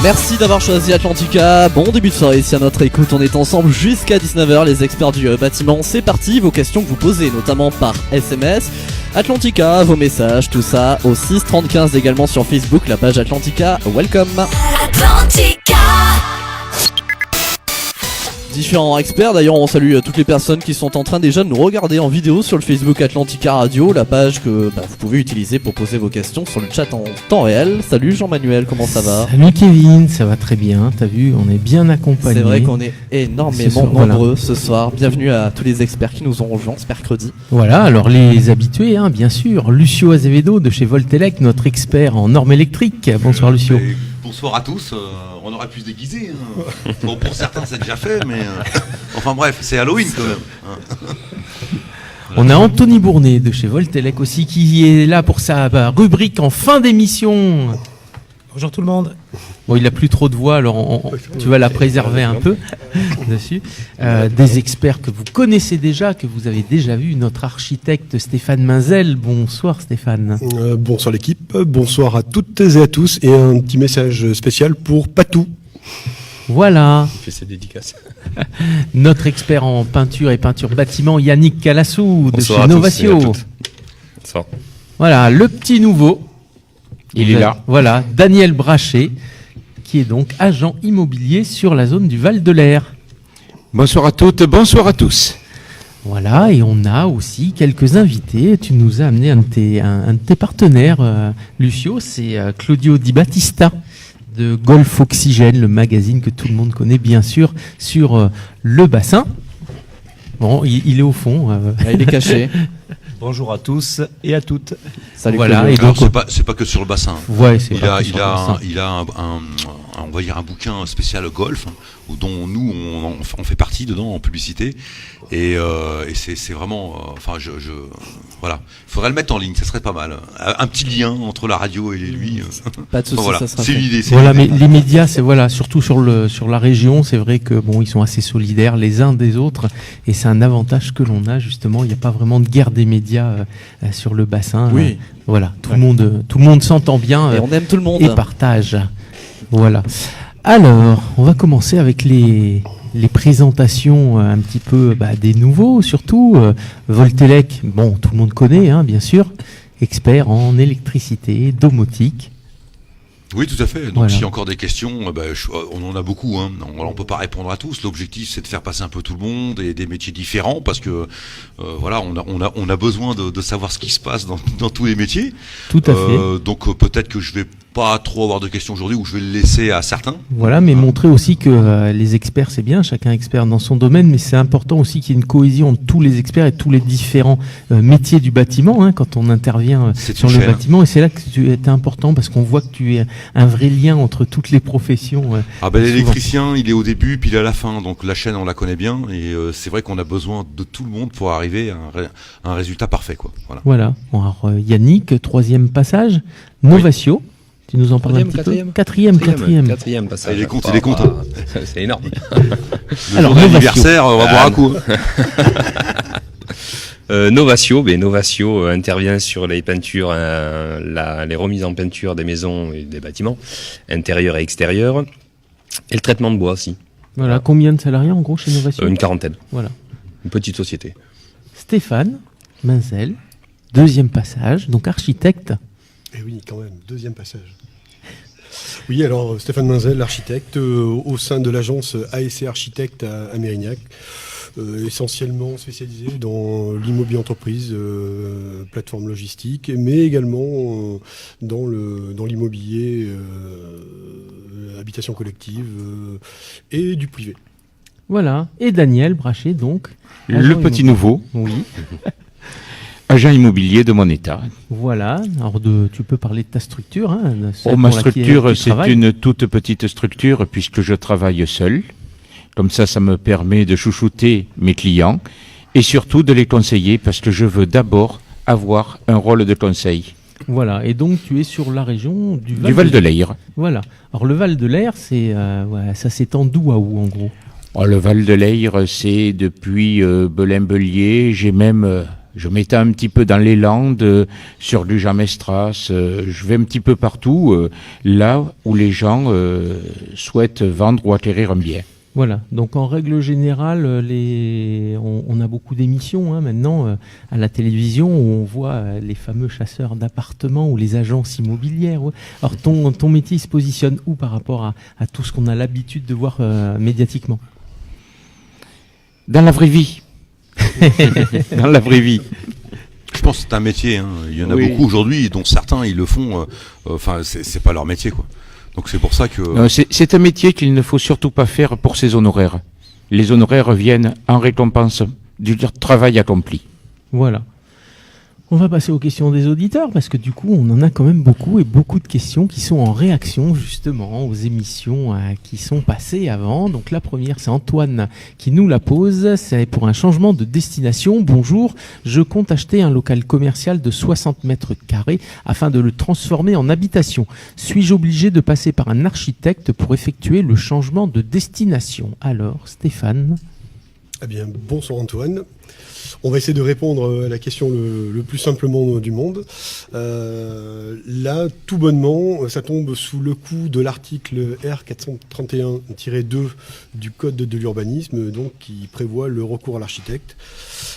Merci d'avoir choisi Atlantica, bon début de soirée ici à notre écoute, on est ensemble jusqu'à 19h, les experts du bâtiment, c'est parti, vos questions que vous posez notamment par SMS, Atlantica, vos messages, tout ça au 6 30 15 également sur Facebook, la page Atlantica, welcome. Atlantica. Différents experts, d'ailleurs on salue toutes les personnes qui sont en train déjà de nous regarder en vidéo sur le Facebook Atlantica Radio, la page que vous pouvez utiliser pour poser vos questions sur le chat en temps réel. Salut Jean-Manuel, comment ça va ? Salut Kevin, ça va très bien, t'as vu, on est bien accompagnés. C'est vrai qu'on est énormément nombreux ce soir, bienvenue à tous les experts qui nous ont rejoints ce mercredi. Voilà, alors les habitués, bien sûr, Lucio Azevedo de chez Voltelec, notre expert en normes électriques. Bonsoir Lucio. Bonsoir à tous, on aurait pu se déguiser. Bon, pour certains c'est déjà fait, mais enfin bref, c'est Halloween quand même. On a Anthony Bournet de chez Voltelec aussi qui est là pour sa rubrique en fin d'émission. Bonjour tout le monde. Bon, il a plus trop de voix, alors tu vas la préserver un peu dessus. Des experts que vous connaissez déjà, que vous avez déjà vu, notre architecte Stéphane Minzel. Bonsoir Stéphane. Bonsoir l'équipe, bonsoir à toutes et à tous, et un petit message spécial pour Patou. Voilà. Il fait ses dédicaces. Notre expert en peinture et peinture bâtiment, Yannick Calassou de chez Novatio. Bonsoir. Voilà, le petit nouveau. Il est là. Voilà, Daniel Brachet, qui est donc agent immobilier sur la zone du Val-de-Lair. Bonsoir à toutes, bonsoir à tous. Voilà, et on a aussi quelques invités. Tu nous as amené un de tes partenaires, Lucio, c'est Claudio Di Battista de Golf Oxygène, le magazine que tout le monde connaît bien sûr, sur le bassin. Bon, il est au fond. Il est caché. Bonjour à tous et à toutes. Salut voilà, Claudio. et donc C'est pas que sur le bassin. ouais, c'est Il pas a, que sur il le a, bassin. il a on va dire un bouquin spécial golf dont nous on fait partie dedans en publicité et c'est vraiment enfin voilà, il faudrait le mettre en ligne, ça serait pas mal, un petit lien entre la radio et lui. Pas de soucis, Voilà, ça sera c'est fait. une idée. Voilà, mais les médias, c'est voilà, surtout sur la région, c'est vrai que bon, ils sont assez solidaires les uns des autres, et c'est un avantage que l'on a justement. Il n'y a pas vraiment de guerre des médias sur le bassin. Oui. Voilà, tout le monde s'entend bien Et on aime tout le monde. et partage. Voilà. Alors, on va commencer avec les présentations un petit peu des nouveaux, surtout Voltelec. Bon, tout le monde connaît, bien sûr, expert en électricité, domotique. Oui, tout à fait. Donc, Voilà. s'il y a encore des questions, on en a beaucoup. On peut pas répondre à tous. L'objectif, c'est de faire passer un peu tout le monde et des métiers différents, parce que voilà, on a besoin de savoir ce qui se passe dans tous les métiers. Tout à fait. Donc, peut-être que je vais pas trop avoir de questions aujourd'hui, ou je vais le laisser à certains. Voilà, mais montrer aussi que les experts, c'est bien, chacun expert dans son domaine, mais c'est important aussi qu'il y ait une cohésion entre tous les experts et tous les différents métiers du bâtiment, quand on intervient sur le bâtiment. Et c'est là que tu es important, parce qu'on voit que tu es un vrai lien entre toutes les professions. L'électricien, il est au début, puis il est à la fin. Donc la chaîne, on la connaît bien, et c'est vrai qu'on a besoin de tout le monde pour arriver à un résultat parfait, quoi. Voilà. Alors, Yannick, 3e passage, Novatio. Tu nous en parles un petit peu. Quatrième passage. Il est content. C'est énorme. Le jour de l'anniversaire, on va boire un coup. Novatio intervient sur les peintures, les remises en peinture des maisons et des bâtiments, intérieurs et extérieurs, et le traitement de bois aussi. Voilà, combien de salariés en gros chez Novatio ? Une quarantaine. Voilà. Une petite société. Stéphane Minzel, 2e passage, donc architecte. Et oui, quand même, 2e passage. Oui, alors Stéphane Minzel, architecte, au sein de l'agence ASC Architecte à Mérignac, essentiellement spécialisé dans l'immobilier entreprise, plateforme logistique, mais également dans l'immobilier habitation collective et du privé. Voilà, et Daniel Brachet, donc. Le petit nouveau. Oui. Agent immobilier de mon état. Voilà, alors tu peux parler de ta structure. Ma structure, c'est une toute petite structure puisque je travaille seul. Comme ça me permet de chouchouter mes clients et surtout de les conseiller parce que je veux d'abord avoir un rôle de conseil. Voilà, et donc tu es sur la région du Val-de-Lair. Voilà, alors le Val-de-Lair, ça s'étend d'où à où en gros ? Le Val-de-Lair, c'est depuis Belin-Bellier, j'ai même Je m'étends un petit peu dans les Landes, sur du Jamestras, je vais un petit peu partout, là où les gens souhaitent vendre ou acquérir un bien. Voilà, donc en règle générale, on a beaucoup d'émissions maintenant à la télévision où on voit les fameux chasseurs d'appartements ou les agences immobilières. Ouais. Alors ton métier il se positionne où par rapport à tout ce qu'on a l'habitude de voir médiatiquement ? Dans la vraie vie. Dans la vraie vie. Je pense que c'est un métier, hein. Il y en a beaucoup aujourd'hui, dont certains ils le font, c'est pas leur métier, quoi. Donc c'est pour ça que... C'est un métier qu'il ne faut surtout pas faire pour ses honoraires. Les honoraires viennent en récompense du travail accompli. Voilà. On va passer aux questions des auditeurs parce que du coup on en a quand même beaucoup et beaucoup de questions qui sont en réaction justement aux émissions qui sont passées avant. Donc la première c'est Antoine qui nous la pose, c'est pour un changement de destination. Bonjour, je compte acheter un local commercial de 60 mètres carrés afin de le transformer en habitation. Suis-je obligé de passer par un architecte pour effectuer le changement de destination ? Alors Stéphane ? Eh bien, bonsoir Antoine. On va essayer de répondre à la question le plus simplement du monde. Là, tout bonnement, ça tombe sous le coup de l'article R431-2 du Code de l'urbanisme, donc qui prévoit le recours à l'architecte.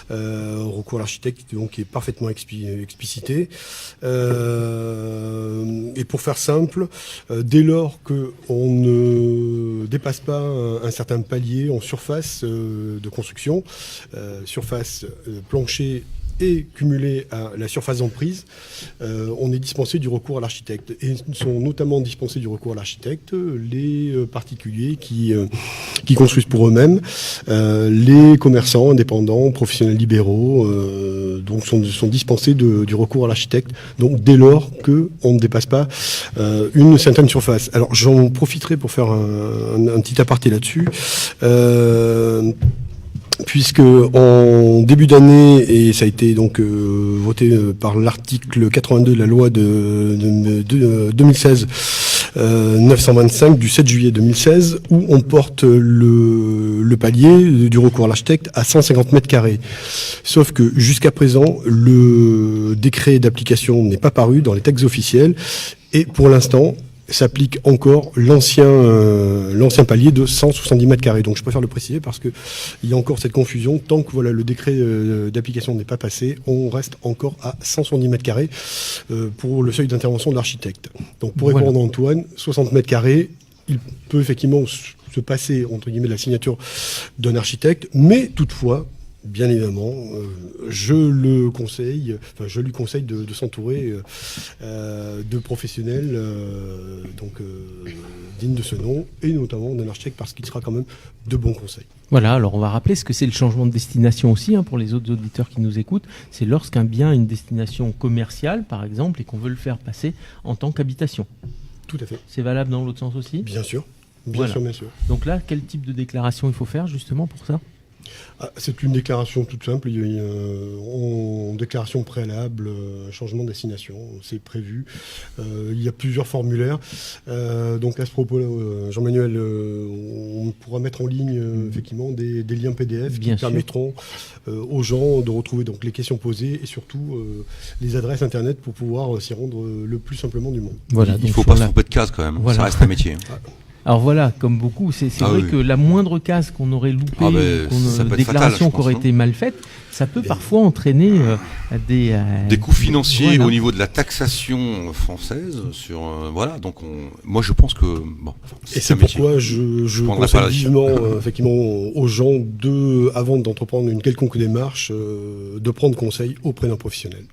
Recours à l'architecte donc qui est parfaitement explicité. Et pour faire simple, dès lors qu'on ne dépasse pas un certain palier en surface de construction, surface plancher et cumulé à la surface d'emprise, on est dispensé du recours à l'architecte. Et sont notamment dispensés du recours à l'architecte les particuliers qui construisent pour eux-mêmes, les commerçants indépendants, professionnels libéraux, donc sont dispensés du recours à l'architecte. Donc dès lors qu'on ne dépasse pas une certaine surface. Alors j'en profiterai pour faire un petit aparté là-dessus. Puisque en début d'année, et ça a été donc voté par l'article 82 de la loi de 2016 925 du 7 juillet 2016, où on porte le palier du recours à l'architecte à 150 mètres carrés. Sauf que jusqu'à présent, le décret d'application n'est pas paru dans les textes officiels, et pour l'instant, s'applique encore l'ancien palier de 170 mètres carrés. Donc je préfère le préciser parce que il y a encore cette confusion. Tant que le décret d'application n'est pas passé, on reste encore à 170 mètres carrés pour le seuil d'intervention de l'architecte. Donc pour répondre à Antoine, 60 mètres carrés, il peut effectivement se passer entre guillemets de la signature d'un architecte, mais toutefois, bien évidemment, je lui conseille de s'entourer de professionnels dignes de ce nom, et notamment d'un architecte parce qu'il sera quand même de bons conseils. Voilà, alors on va rappeler ce que c'est le changement de destination aussi, pour les autres auditeurs qui nous écoutent. C'est lorsqu'un bien a une destination commerciale, par exemple, et qu'on veut le faire passer en tant qu'habitation. Tout à fait. C'est valable dans l'autre sens aussi ? Bien sûr. Bien sûr. Donc là, quel type de déclaration il faut faire justement pour ça ? C'est une déclaration toute simple. En déclaration préalable, changement de destination, c'est prévu. Il y a plusieurs formulaires. Donc à ce propos-là, Jean-Manuel, on pourra mettre en ligne effectivement des liens PDF qui permettront aux gens de retrouver donc les questions posées et surtout les adresses internet pour pouvoir s'y rendre le plus simplement du monde. Voilà, il ne faut pas se tromper de case quand même. Voilà. Ça reste un métier. Alors voilà, comme beaucoup, c'est vrai que la moindre case qu'on aurait loupée, déclaration qui aurait été mal faite, ça peut parfois entraîner des coûts financiers au niveau de la taxation française. Donc moi je pense que c'est pourquoi je conseille vivement effectivement aux gens avant d'entreprendre une quelconque démarche, de prendre conseil auprès d'un professionnel.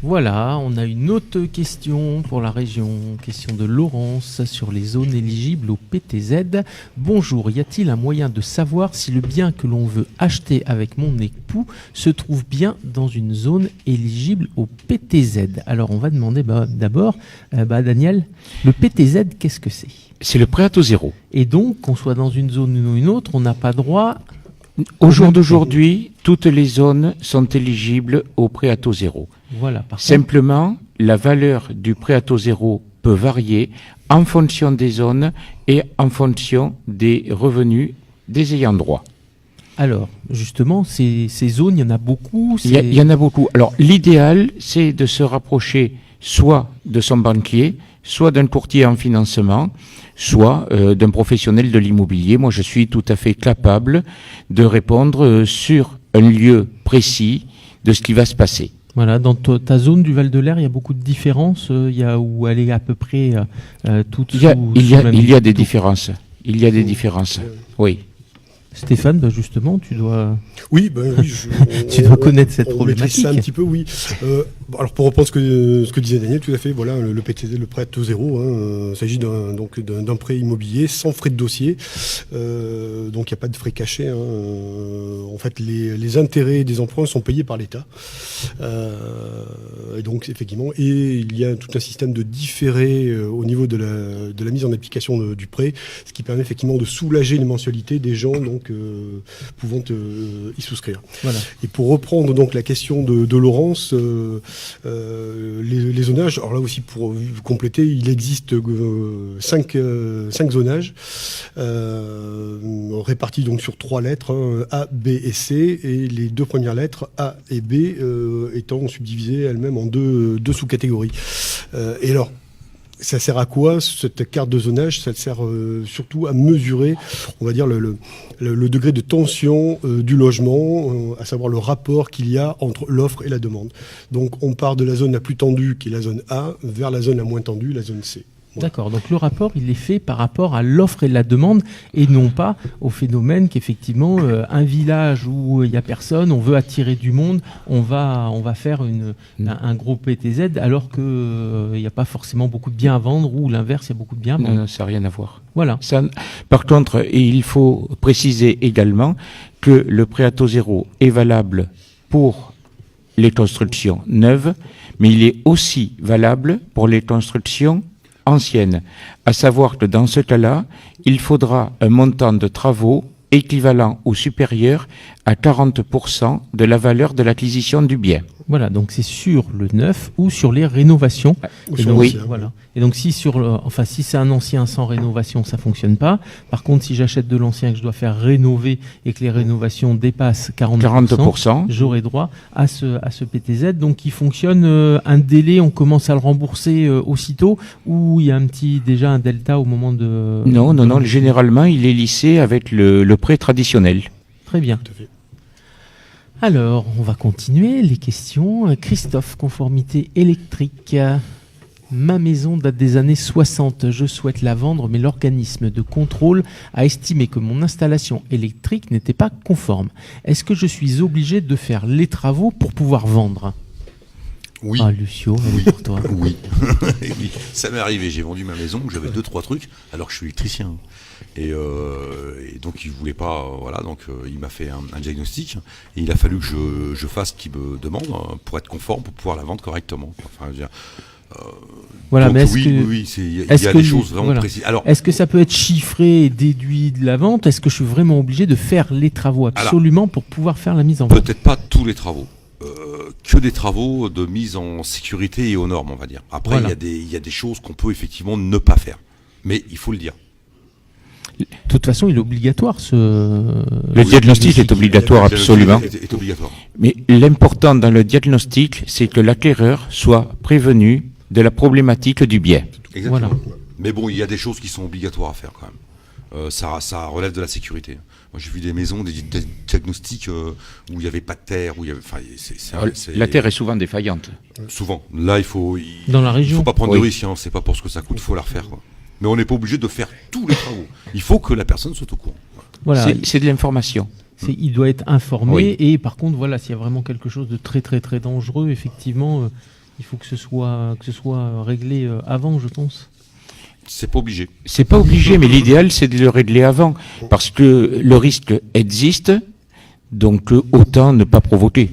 Voilà, on a une autre question pour la région, question de Laurence sur les zones éligibles au PTZ. Bonjour, y a-t-il un moyen de savoir si le bien que l'on veut acheter avec mon époux se trouve bien dans une zone éligible au PTZ ? Alors on va demander d'abord, Daniel, le PTZ, qu'est-ce que c'est ? C'est le prêt à taux zéro. Et donc, qu'on soit dans une zone ou une autre, on n'a pas droit... Au jour d'aujourd'hui, toutes les zones sont éligibles au prêt à taux zéro. Voilà, simplement, la valeur du prêt à taux zéro peut varier en fonction des zones et en fonction des revenus des ayants droit. Alors, justement, ces zones, il y en a beaucoup. Il y en a beaucoup. Alors, l'idéal, c'est de se rapprocher soit de son banquier, soit d'un courtier en financement, soit d'un professionnel de l'immobilier. Moi, je suis tout à fait capable de répondre sur un lieu précis de ce qui va se passer. Voilà, dans ta zone du Val-de-Lair, il y a beaucoup de différences. Il y a où elle est à peu près toute. Il y a des différences. Il y a des différences. Oui. Stéphane, justement, tu dois. Oui, tu dois connaître cette problématique. Ça un petit peu, oui. Alors pour reprendre ce que disait Daniel, tout à fait. Voilà, le PTZ, le prêt à taux zéro. Il s'agit d'un prêt immobilier sans frais de dossier. Donc il n'y a pas de frais cachés. En fait, les intérêts des emprunts sont payés par l'État. Et donc effectivement, il y a tout un système de différé au niveau de la mise en application du prêt, ce qui permet effectivement de soulager les mensualités des gens pouvant y souscrire. Voilà. Et pour reprendre donc la question de Laurence, les zonages, alors là aussi pour compléter, il existe 5 zonages répartis donc sur 3 lettres, A, B et C, et les 2 premières lettres, A et B, étant subdivisées elles-mêmes en deux sous-catégories. Et alors, ça sert à quoi cette carte de zonage? Ça sert surtout à mesurer, on va dire, le degré de tension du logement, à savoir le rapport qu'il y a entre l'offre et la demande. Donc on part de la zone la plus tendue, qui est la zone A, vers la zone la moins tendue, la zone C. Voilà. D'accord, donc le rapport, il est fait par rapport à l'offre et la demande, et non pas au phénomène qu'effectivement, un village où il n'y a personne, on veut attirer du monde, on va faire un gros PTZ, alors qu'il n'y a pas forcément beaucoup de biens à vendre, ou l'inverse, il y a beaucoup de biens à vendre. Non, ça n'a rien à voir. Voilà. Par contre, il faut préciser également que le prêt à taux zéro est valable pour les constructions neuves, mais il est aussi valable pour les constructions ancienne, à savoir que dans ce cas-là, il faudra un montant de travaux équivalent ou supérieur à 40% de la valeur de l'acquisition du bien. Voilà, donc c'est sur le neuf ou sur les rénovations. Et donc, oui. Voilà. Et donc si si c'est un ancien sans rénovation, ça fonctionne pas. Par contre, si j'achète de l'ancien et que je dois faire rénover et que les rénovations dépassent 40%, j'aurai droit à ce PTZ. Donc il fonctionne un délai, on commence à le rembourser aussitôt, ou il y a déjà un delta au moment de... Non, généralement il est lissé avec le prêt traditionnel. Très bien. Tout à fait. Alors, on va continuer les questions. Christophe, conformité électrique. Ma maison date des années 60. Je souhaite la vendre, mais l'organisme de contrôle a estimé que mon installation électrique n'était pas conforme. Est-ce que je suis obligé de faire les travaux pour pouvoir vendre ? Oui. Ah, Lucio, elle est pour toi. Oui. Oui. Ça m'est arrivé, j'ai vendu ma maison, j'avais 2-3 trucs, alors que je suis électricien. Et donc il voulait pas, donc il m'a fait un diagnostic, et il a fallu que je fasse ce qu'il me demande pour être conforme, pour pouvoir la vendre correctement. Enfin, je veux dire, voilà, donc, mais il y a des choses vraiment précises. Alors, est-ce que ça peut être chiffré et déduit de la vente ? Est-ce que je suis vraiment obligé de faire les travaux absolument pour pouvoir faire la mise en vente ? Peut-être pas tous les travaux. Que des travaux de mise en sécurité et aux normes, on va dire. Après, voilà. il y a des choses qu'on peut effectivement ne pas faire. Mais il faut le dire. De toute façon, il est obligatoire Le diagnostic est obligatoire, absolument. Est obligatoire. Mais l'important dans le diagnostic, c'est que l'acquéreur soit prévenu de la problématique du bien. Exactement. Voilà. Mais bon, il y a des choses qui sont obligatoires à faire quand même. Ça relève de la sécurité. Moi, j'ai vu des maisons, des diagnostics où il n'y avait pas de terre, où il y avait. La terre est souvent défaillante. Souvent. Là, dans la région. Il faut pas prendre de risques. C'est pas pour ce que ça coûte, il faut la refaire. Quoi. Mais on n'est pas obligé de faire tous les travaux. Il faut que la personne soit au courant. Voilà. C'est de l'information. Il doit être informé, oui. Et par contre, voilà, s'il y a vraiment quelque chose de très très très dangereux, effectivement, il faut que ce soit réglé avant, je pense. C'est pas obligé. C'est pas obligé, mais l'idéal c'est de le régler avant, parce que le risque existe, donc autant ne pas provoquer.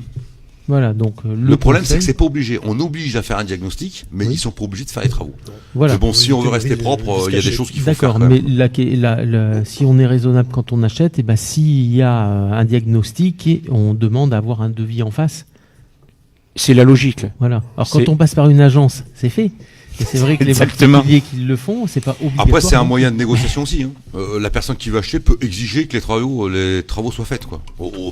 Voilà, donc le problème c'est que c'est pas obligé. On oblige à faire un diagnostic, mais ils sont pas obligés de faire les travaux. Voilà. Mais bon, si on veut rester propre, il y a des choses qu'il faut faire. D'accord, mais si on est raisonnable quand on achète, et s'il y a un diagnostic, on demande à avoir un devis en face. C'est la logique. Voilà. Alors quand on passe par une agence, c'est fait. Et c'est vrai que les Exactement. particuliers qui le font, c'est pas obligatoire. Après, c'est un non moyen de négociation aussi. La personne qui veut acheter peut exiger que les travaux soient faits, quoi.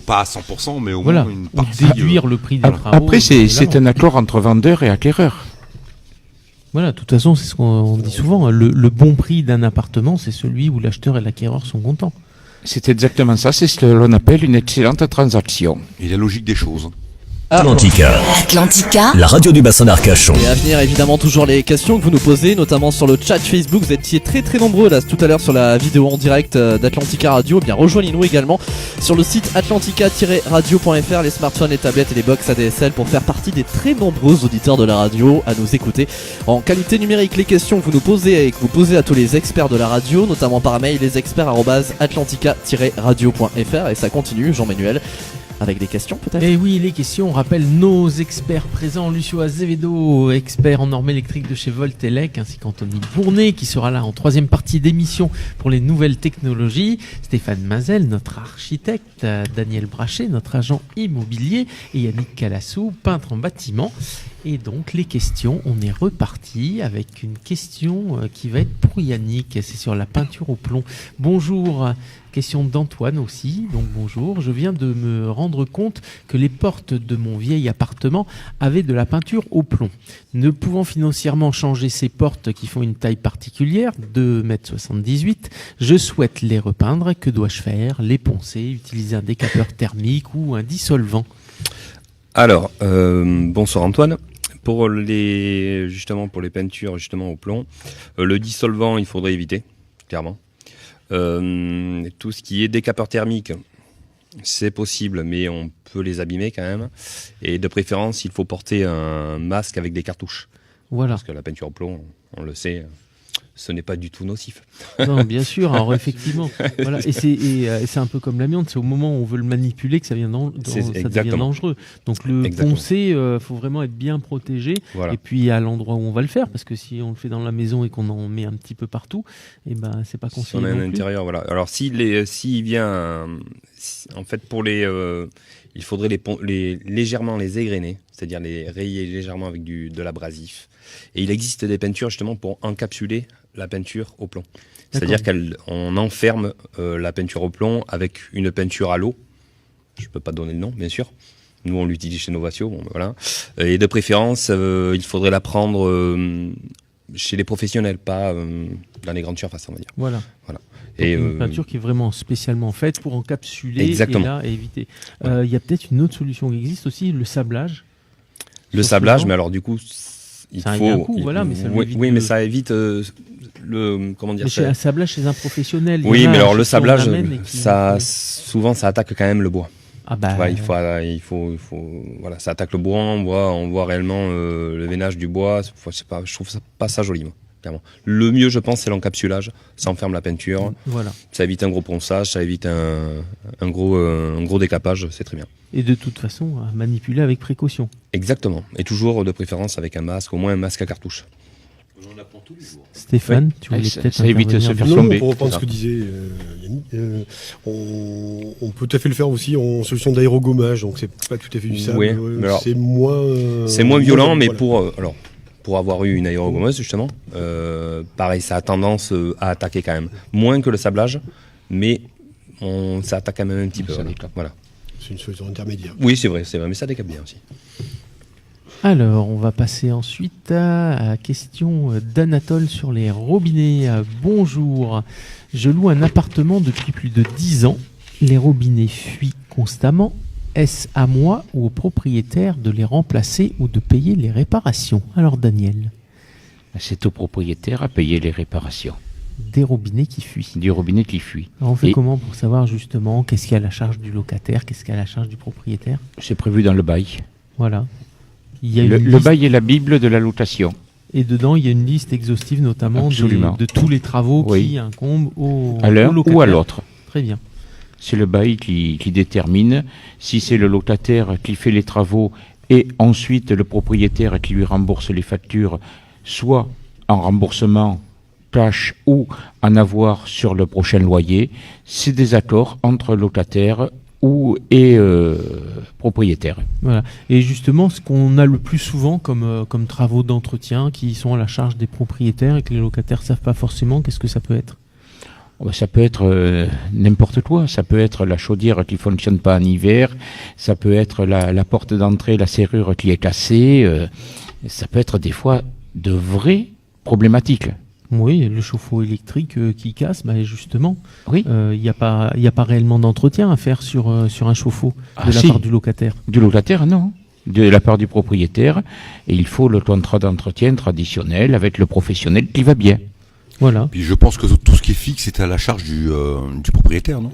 Pas à 100%, mais au Voilà, moins une ou partie. déduire le prix des travaux. Après, c'est évidemment. un accord entre vendeur et acquéreur. Voilà, de toute façon, c'est ce qu'on dit souvent. Le bon prix d'un appartement, c'est celui où l'acheteur et l'acquéreur sont contents. C'est exactement ça, c'est ce que l'on appelle une excellente transaction. Et la logique des choses. Atlantica, la radio du bassin d'Arcachon. Et à venir, évidemment, toujours les questions que vous nous posez, notamment sur le chat Facebook. Vous étiez très très nombreux là tout à l'heure sur la vidéo en direct d'Atlantica Radio. Eh bien, rejoignez-nous également sur le site atlantica-radio.fr, les smartphones, les tablettes et les box ADSL pour faire partie des très nombreux auditeurs de la radio à nous écouter en qualité numérique. Les questions que vous nous posez et que vous posez à tous les experts de la radio, notamment par mail, lesexperts@atlantica-radio.fr, et ça continue, Jean-Manuel. Avec des questions peut-être. Et oui, les questions, on rappelle nos experts présents, Lucio Azevedo, expert en normes électriques de chez Voltelec, ainsi qu'Anthony Bournet, qui sera là en troisième partie d'émission pour les nouvelles technologies, Stéphane Mazel, notre architecte, Daniel Brachet, notre agent immobilier, et Yannick Calassou, peintre en bâtiment. Et donc les questions, on est reparti avec une question qui va être pour Yannick, c'est sur la peinture au plomb. Bonjour, question d'Antoine aussi, donc bonjour. Je viens de me rendre compte que les portes de mon vieil appartement avaient de la peinture au plomb. Ne pouvant financièrement changer ces portes qui font une taille particulière, 2,78 m, je souhaite les repeindre. Que dois-je faire? Les poncer, utiliser un décapeur thermique ou un dissolvant? Alors, bonsoir Antoine. Pour les peintures au plomb, le dissolvant, il faudrait éviter, clairement. Tout ce qui est décapeur thermique, c'est possible, mais on peut les abîmer quand même. Et de préférence, il faut porter un masque avec des cartouches. Voilà. Parce que la peinture au plomb, on le sait, ce n'est pas du tout nocif. Non, bien sûr. Alors effectivement, voilà. Et c'est un peu comme l'amiante. C'est au moment où on veut le manipuler que ça devient dangereux. Donc le poncer, faut vraiment être bien protégé. Voilà. Et puis à l'endroit où on va le faire, parce que si on le fait dans la maison et qu'on en met un petit peu partout, et ben c'est pas conseillé. Si on a un intérieur, voilà. Alors s'il vient, en fait pour il faudrait légèrement les égrener, c'est-à-dire les rayer légèrement avec de l'abrasif. Et il existe des peintures justement pour encapsuler la peinture au plomb. C'est-à-dire qu'on enferme la peinture au plomb avec une peinture à l'eau. Je ne peux pas donner le nom, bien sûr. Nous, on l'utilise chez Novatio. Bon, voilà. Et de préférence, il faudrait la prendre chez les professionnels, pas dans les grandes surfaces, on va dire. Voilà. Et une peinture qui est vraiment spécialement faite pour encapsuler et éviter. Il y a peut-être une autre solution qui existe aussi, le sablage. Le sablage, mais alors du coup... Ça a un coût, voilà, mais ça évite. Oui, mais ça évite un sablage chez un professionnel. Oui, mais alors le sablage, souvent ça attaque quand même le bois. Ah bah. Tu vois, voilà, ça attaque le bois. On voit réellement le veinage du bois. Je trouve pas ça joli, moi. Clairement. Le mieux, je pense, c'est l'encapsulage. Ça enferme la peinture. Voilà. Ça évite un gros ponçage, ça évite un gros décapage. C'est très bien. Et de toute façon, à manipuler avec précaution. Exactement. Et toujours de préférence avec un masque, au moins un masque à cartouche. On en apprend tous les jours. Stéphane, tu voulais peut-être ça évite de se faire Non, tomber. pour reprendre ce que disait Yannick, on peut tout à fait le faire aussi en solution d'aérogommage, donc c'est pas tout à fait du sable. Oui, c'est moins violent, mais voilà. pour avoir eu une aérogommeuse justement, pareil, ça a tendance à attaquer quand même. Moins que le sablage, mais ça attaque quand même un petit peu. Voilà. C'est une solution intermédiaire. Oui, c'est vrai, mais ça décape bien aussi. Alors, on va passer ensuite à la question d'Anatole sur les robinets. Bonjour, je loue un appartement depuis plus de 10 ans. Les robinets fuient constamment. Est-ce à moi ou au propriétaire de les remplacer ou de payer les réparations? Alors Daniel. C'est au propriétaire à payer les réparations. Des robinets qui fuient. Du robinet qui fuit. Alors on fait comment pour savoir justement qu'est-ce qu'il y a à la charge du locataire, qu'est-ce qu'il y a à la charge du propriétaire? C'est prévu dans le bail. Voilà. Il y a le bail est la bible de la location. Et dedans, il y a une liste exhaustive notamment de tous les travaux qui incombent au locataire. Ou à l'autre. Très bien. C'est le bail qui détermine si c'est le locataire qui fait les travaux et ensuite le propriétaire qui lui rembourse les factures, soit en remboursement cash ou en avoir sur le prochain loyer. C'est des accords entre locataires et propriétaire. Voilà. Et justement, ce qu'on a le plus souvent comme travaux d'entretien qui sont à la charge des propriétaires et que les locataires ne savent pas forcément, qu'est-ce que ça peut être ? Ça peut être n'importe quoi. Ça peut être la chaudière qui fonctionne pas en hiver. Ça peut être la porte d'entrée, la serrure qui est cassée. Ça peut être des fois de vraies problématiques. Oui, le chauffe-eau électrique qui casse, justement. Oui. Il n'y a pas réellement d'entretien à faire sur un chauffe-eau de la part du locataire. Du locataire, non. De la part du propriétaire. Et il faut le contrat d'entretien traditionnel avec le professionnel qui va bien. Voilà. Puis je pense que tout ce qui est fixe est à la charge du propriétaire, non ?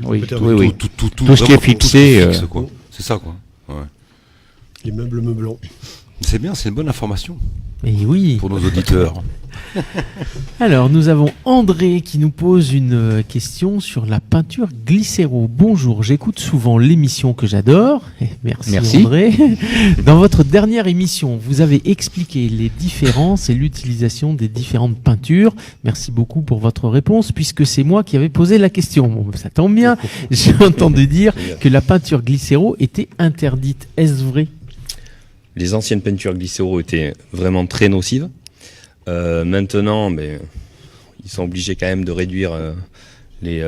Oui, Oui. Tout ce qui est fixé. Fixe, quoi. C'est ça, quoi. Ouais. Les meubles meublants. C'est bien, c'est une bonne information Et oui. pour nos auditeurs. Alors, nous avons André qui nous pose une question sur la peinture Glycéro. Bonjour, j'écoute souvent l'émission que j'adore. Merci André. Dans votre dernière émission, vous avez expliqué les différences et l'utilisation des différentes peintures. Merci beaucoup pour votre réponse, puisque c'est moi qui avais posé la question. Bon, ça tombe bien. J'ai entendu dire que la peinture Glycéro était interdite. Est-ce vrai ? Les anciennes peintures Glycéro étaient vraiment très nocives. Maintenant, ils sont obligés quand même de réduire les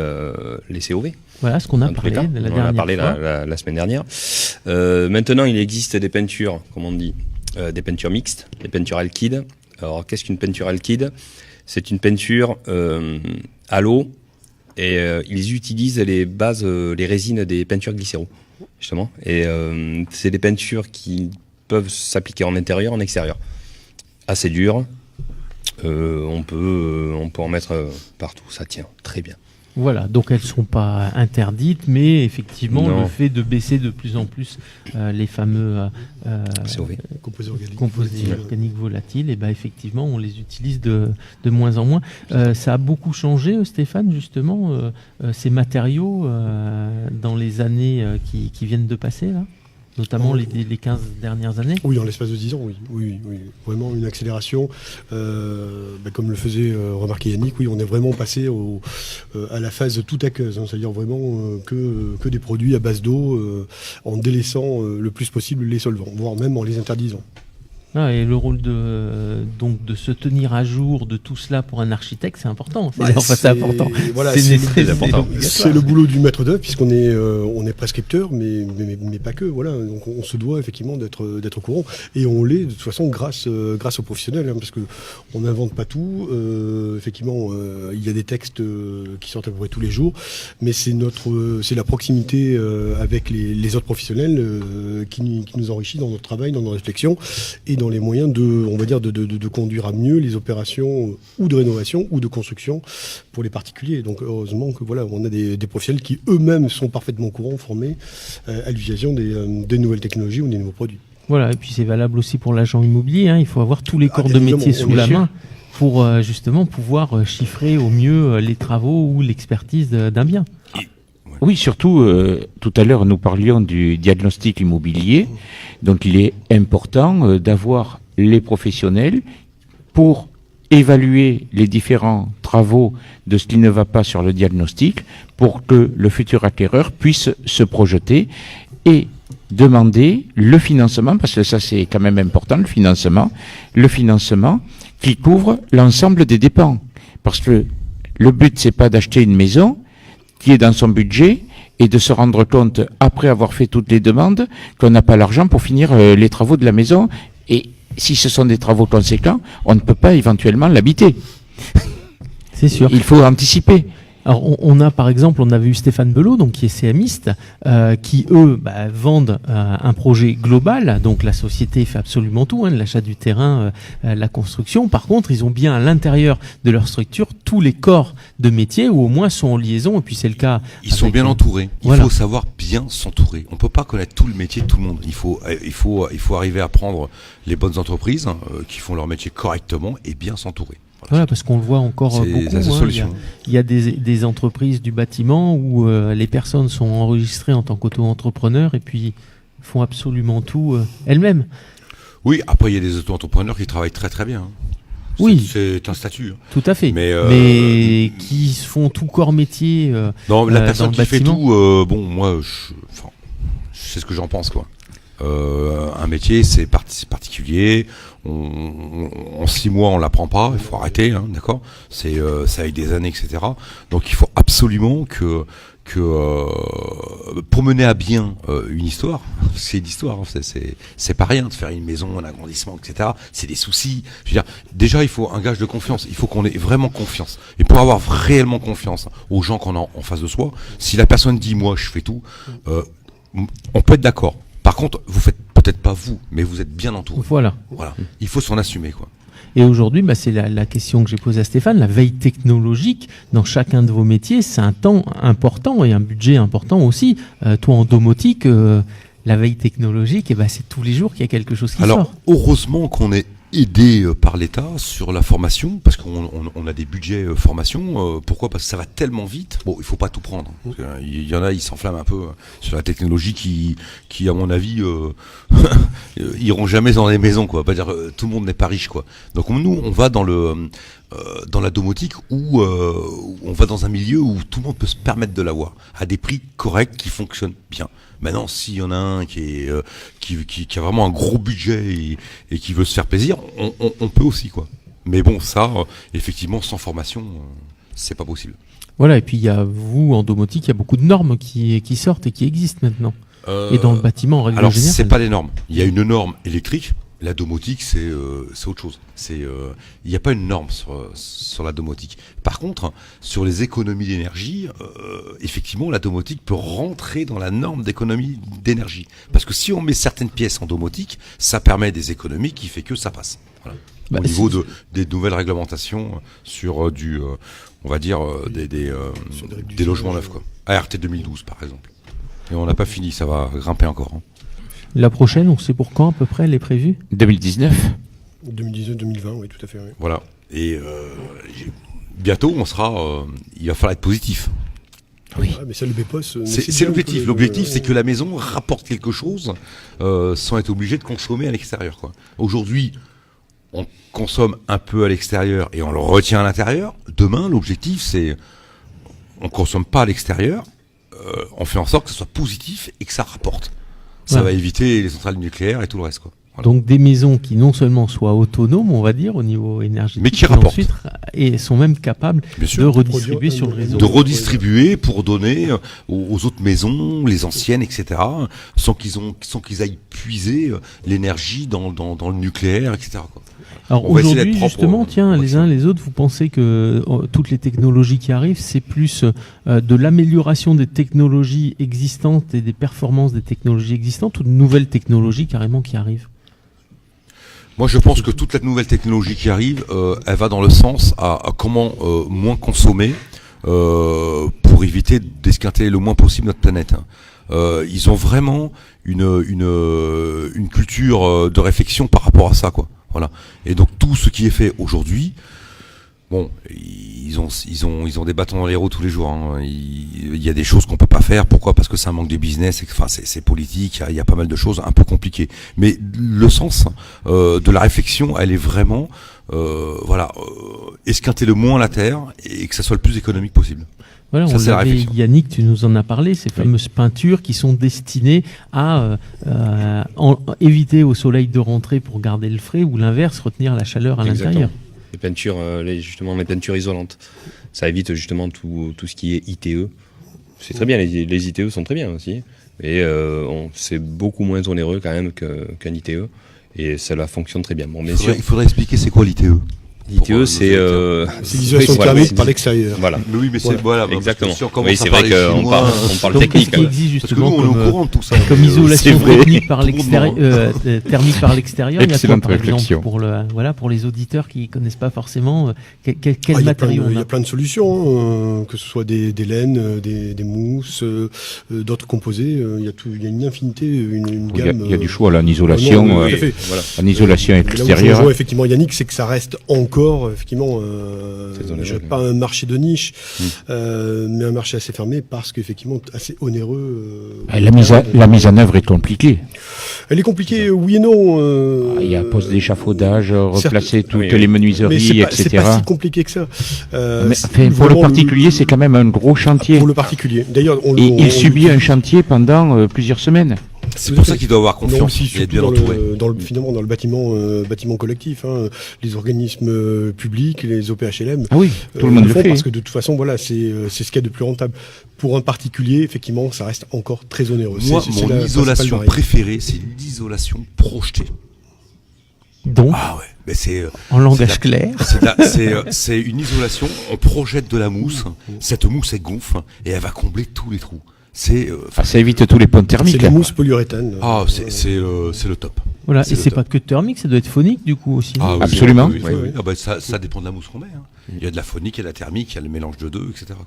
COV. Voilà ce qu'on a parlé la dernière fois. On en a parlé la semaine dernière. Maintenant, il existe des peintures, comme on dit, des peintures mixtes, des peintures alkydes. Alors, qu'est-ce qu'une peinture alkyde ? C'est une peinture à l'eau et ils utilisent les bases, les résines des peintures Glycéro, justement. Et c'est des peintures qui peuvent s'appliquer en intérieur, en extérieur. Assez dur. On peut en mettre partout, ça tient très bien. Voilà, donc elles ne sont pas interdites, mais effectivement, Non. le fait de baisser de plus en plus les fameux Composés organiques volatiles, et effectivement, on les utilise de moins en moins. Ça a beaucoup changé, Stéphane, justement, ces matériaux dans les années qui viennent de passer, là ? Notamment les 15 dernières années. Oui, en l'espace de 10 ans, oui. Vraiment une accélération. Comme le faisait remarquer Yannick, oui, on est vraiment passé à la phase tout aqueuse, c'est-à-dire vraiment que des produits à base d'eau, en délaissant le plus possible les solvants, voire même en les interdisant. Et le rôle de se tenir à jour de tout cela pour un architecte, c'est important. C'est important. Voilà, c'est important. C'est le boulot du maître d'œuvre, puisqu'on est prescripteur, mais pas que. Voilà, donc on se doit effectivement d'être au courant, et on l'est de toute façon grâce aux professionnels, parce que on n'invente pas tout. Effectivement, il y a des textes qui sortent à peu près tous les jours, mais c'est la proximité avec les autres professionnels qui nous enrichit dans notre travail, dans nos réflexions et dans les moyens de conduire à mieux les opérations ou de rénovation ou de construction pour les particuliers. Donc heureusement que on a des professionnels qui eux-mêmes sont parfaitement au courant, formés à l'utilisation des nouvelles technologies ou des nouveaux produits. Voilà, et puis c'est valable aussi pour l'agent immobilier, il faut avoir tous les corps de métier sous la main pour justement pouvoir chiffrer au mieux les travaux ou l'expertise d'un bien. Oui, surtout, tout à l'heure, nous parlions du diagnostic immobilier. Donc, il est important d'avoir les professionnels pour évaluer les différents travaux de ce qui ne va pas sur le diagnostic pour que le futur acquéreur puisse se projeter et demander le financement, parce que ça, c'est quand même important, le financement qui couvre l'ensemble des dépenses. Parce que le but, c'est pas d'acheter une maison qui est dans son budget et de se rendre compte, après avoir fait toutes les demandes, qu'on n'a pas l'argent pour finir les travaux de la maison. Et si ce sont des travaux conséquents, on ne peut pas éventuellement l'habiter. C'est sûr. Il faut anticiper. Alors on a par exemple, on a vu Stéphane Belot, donc qui est CMiste, qui eux vendent un projet global. Donc la société fait absolument tout, l'achat du terrain, la construction. Par contre, ils ont bien à l'intérieur de leur structure tous les corps de métier, ou au moins sont en liaison. Et puis c'est le cas. Ils sont bien entourés. Il faut savoir bien s'entourer. On peut pas connaître tout le métier de tout le monde. Il faut arriver à prendre les bonnes entreprises qui font leur métier correctement et bien s'entourer. Voilà, parce qu'on le voit encore beaucoup. Il y a des entreprises du bâtiment où les personnes sont enregistrées en tant qu'auto-entrepreneurs et puis font absolument tout elles-mêmes. Oui, après il y a des auto-entrepreneurs qui travaillent très très bien. Oui. C'est un statut. Tout à fait. Mais qui font tout corps métier. Non, la personne qui fait bâtiment. tout, bon, moi, je sais ce que j'en pense, quoi. Un métier, c'est particulier. En 6 mois, on l'apprend pas. Il faut arrêter, hein, d'accord. Ça avec des années, etc. Donc, il faut absolument que pour mener à bien une histoire, c'est l'histoire, hein, c'est pas rien de faire une maison, un agrandissement, etc. C'est des soucis. Je veux dire, déjà, il faut un gage de confiance. Il faut qu'on ait vraiment confiance. Et pour avoir réellement confiance aux gens qu'on a en face de soi, si la personne dit moi, je fais tout, on peut être d'accord. Par contre, vous faites peut-être pas vous, mais vous êtes bien entouré. Voilà. Il faut s'en assumer, quoi. Et aujourd'hui, c'est la question que j'ai posée à Stéphane, la veille technologique dans chacun de vos métiers, c'est un temps important et un budget important aussi. Toi, en domotique, la veille technologique, c'est tous les jours qu'il y a quelque chose qui sort. Alors, heureusement qu'on est aidé par l'État sur la formation, parce qu'on a des budgets formation. Pourquoi ? Parce que ça va tellement vite. Bon, il faut pas tout prendre. Il y en a, ils s'enflamment un peu sur la technologie qui à mon avis, iront jamais dans les maisons, quoi. Pas dire tout le monde n'est pas riche, quoi. Donc nous, on va dans la domotique où on va dans un milieu où tout le monde peut se permettre de l'avoir à des prix corrects qui fonctionnent bien. Maintenant, s'il y en a un qui a vraiment un gros budget et qui veut se faire plaisir, on peut aussi, quoi. Mais bon, ça, effectivement, sans formation, c'est pas possible. Voilà, et puis il y a vous, en domotique, il y a beaucoup de normes qui sortent et qui existent maintenant. Et dans le bâtiment, en règle générale. Alors, c'est pas des normes. Il y a une norme électrique. La domotique, c'est autre chose. Il n'y a pas une norme sur la domotique. Par contre, sur les économies d'énergie, effectivement, la domotique peut rentrer dans la norme d'économie d'énergie. Parce que si on met certaines pièces en domotique, ça permet des économies qui fait que ça passe. Voilà. Au niveau des nouvelles réglementations sur on va dire, des logements neufs, quoi. ART 2012, par exemple. Et on n'a pas fini, ça va grimper encore, hein. La prochaine, on sait pour quand à peu près, elle est prévue ? 2019 2019-2020, oui, tout à fait. Oui. Voilà. Et bientôt, il va falloir être positif. Oui. Ah, mais ça, le BPOS, c'est l'objectif. L'objectif, c'est que la maison rapporte quelque chose sans être obligé de consommer à l'extérieur, quoi. Aujourd'hui, on consomme un peu à l'extérieur et on le retient à l'intérieur. Demain, l'objectif, c'est on consomme pas à l'extérieur, on fait en sorte que ce soit positif et que ça rapporte. Ça va éviter les centrales nucléaires et tout le reste, quoi. Voilà. Donc des maisons qui non seulement soient autonomes, on va dire, au niveau énergétique, mais qui rapportent. Ensuite, et sont même capables de redistribuer sur le réseau. De redistribuer pour donner aux autres maisons, les anciennes, etc., sans qu'ils aillent puiser l'énergie dans le nucléaire, etc., quoi. Alors aujourd'hui, justement, les uns les autres, vous pensez que toutes les technologies qui arrivent, c'est plus de l'amélioration des technologies existantes et des performances des technologies existantes ou de nouvelles technologies carrément qui arrivent ? Moi, je pense que toute la nouvelle technologie qui arrive, elle va dans le sens à comment moins consommer pour éviter d'esquinter le moins possible notre planète. Ils ont vraiment une culture de réflexion par rapport à ça, quoi. Voilà. Et donc tout ce qui est fait aujourd'hui, bon, ils ont des bâtons dans les roues tous les jours, hein. Il y a des choses qu'on peut pas faire. Pourquoi ? Parce que c'est un manque de business. Enfin, c'est politique. Il y a pas mal de choses un peu compliquées. Mais le sens de la réflexion, elle est vraiment, esquinter le moins la terre et que ça soit le plus économique possible. Voilà, Yannick, tu nous en as parlé, ces fameuses peintures qui sont destinées à éviter au soleil de rentrer pour garder le frais ou l'inverse, retenir la chaleur à l'intérieur. Les peintures, les peintures isolantes, ça évite justement tout ce qui est ITE. C'est très bien, les ITE sont très bien aussi, mais c'est beaucoup moins onéreux quand même qu'un ITE, et cela fonctionne très bien. Bon, bien sûr, il faudrait expliquer c'est quoi l'ITE. L'ITE, c'est l'isolation thermique par l'extérieur. Voilà. Mais oui, mais c'est exactement. Si oui, c'est vrai qu'on parle donc, technique. Qu'est-ce qui existe justement parce que nous, on est au courant de tout ça. Comme isolation technique par l'extérieur, thermique par l'extérieur. Il y a quoi, par exemple, pour les auditeurs qui connaissent pas forcément quel matériau on a. Il y a plein de solutions, que ce soit des laines, des mousses, d'autres composés. Il y a une infinité, une gamme. Il y a du choix là, en isolation, en isolation extérieure. Effectivement, Yannick, c'est que ça reste encore corps, effectivement, pas un marché de niche, mais un marché assez fermé parce qu'effectivement assez onéreux. La mise en œuvre est compliquée. Elle est compliquée, oui et non. Il y a poste d'échafaudage, replacer toutes les menuiseries, etc. C'est pas si compliqué que ça. Pour le particulier, c'est quand même un gros chantier. Pour le particulier. D'ailleurs, il subit un chantier pendant plusieurs semaines. C'est pour ça qu'il doit avoir confiance. Il est bien entouré. Finalement, dans le bâtiment collectif, les organismes publics, les OPHLM. Ah oui, tout le monde le fait. Parce que de toute façon, voilà, c'est ce qu'il y a de plus rentable. Pour un particulier, effectivement, ça reste encore très onéreux. Moi, mon isolation préférée, c'est l'isolation projetée. Donc, mais c'est en langage clair, c'est une isolation. On projette de la mousse. Cette mousse elle gonfle et elle va combler tous les trous. Ça évite tous les ponts thermiques. C'est la mousse polyuréthane. C'est le top. Voilà, et c'est pas que thermique, ça doit être phonique du coup aussi. Absolument. Oui. Ça dépend de la mousse qu'on met. Il y a de la phonique, il y a de la thermique, il y a le mélange de deux, etc.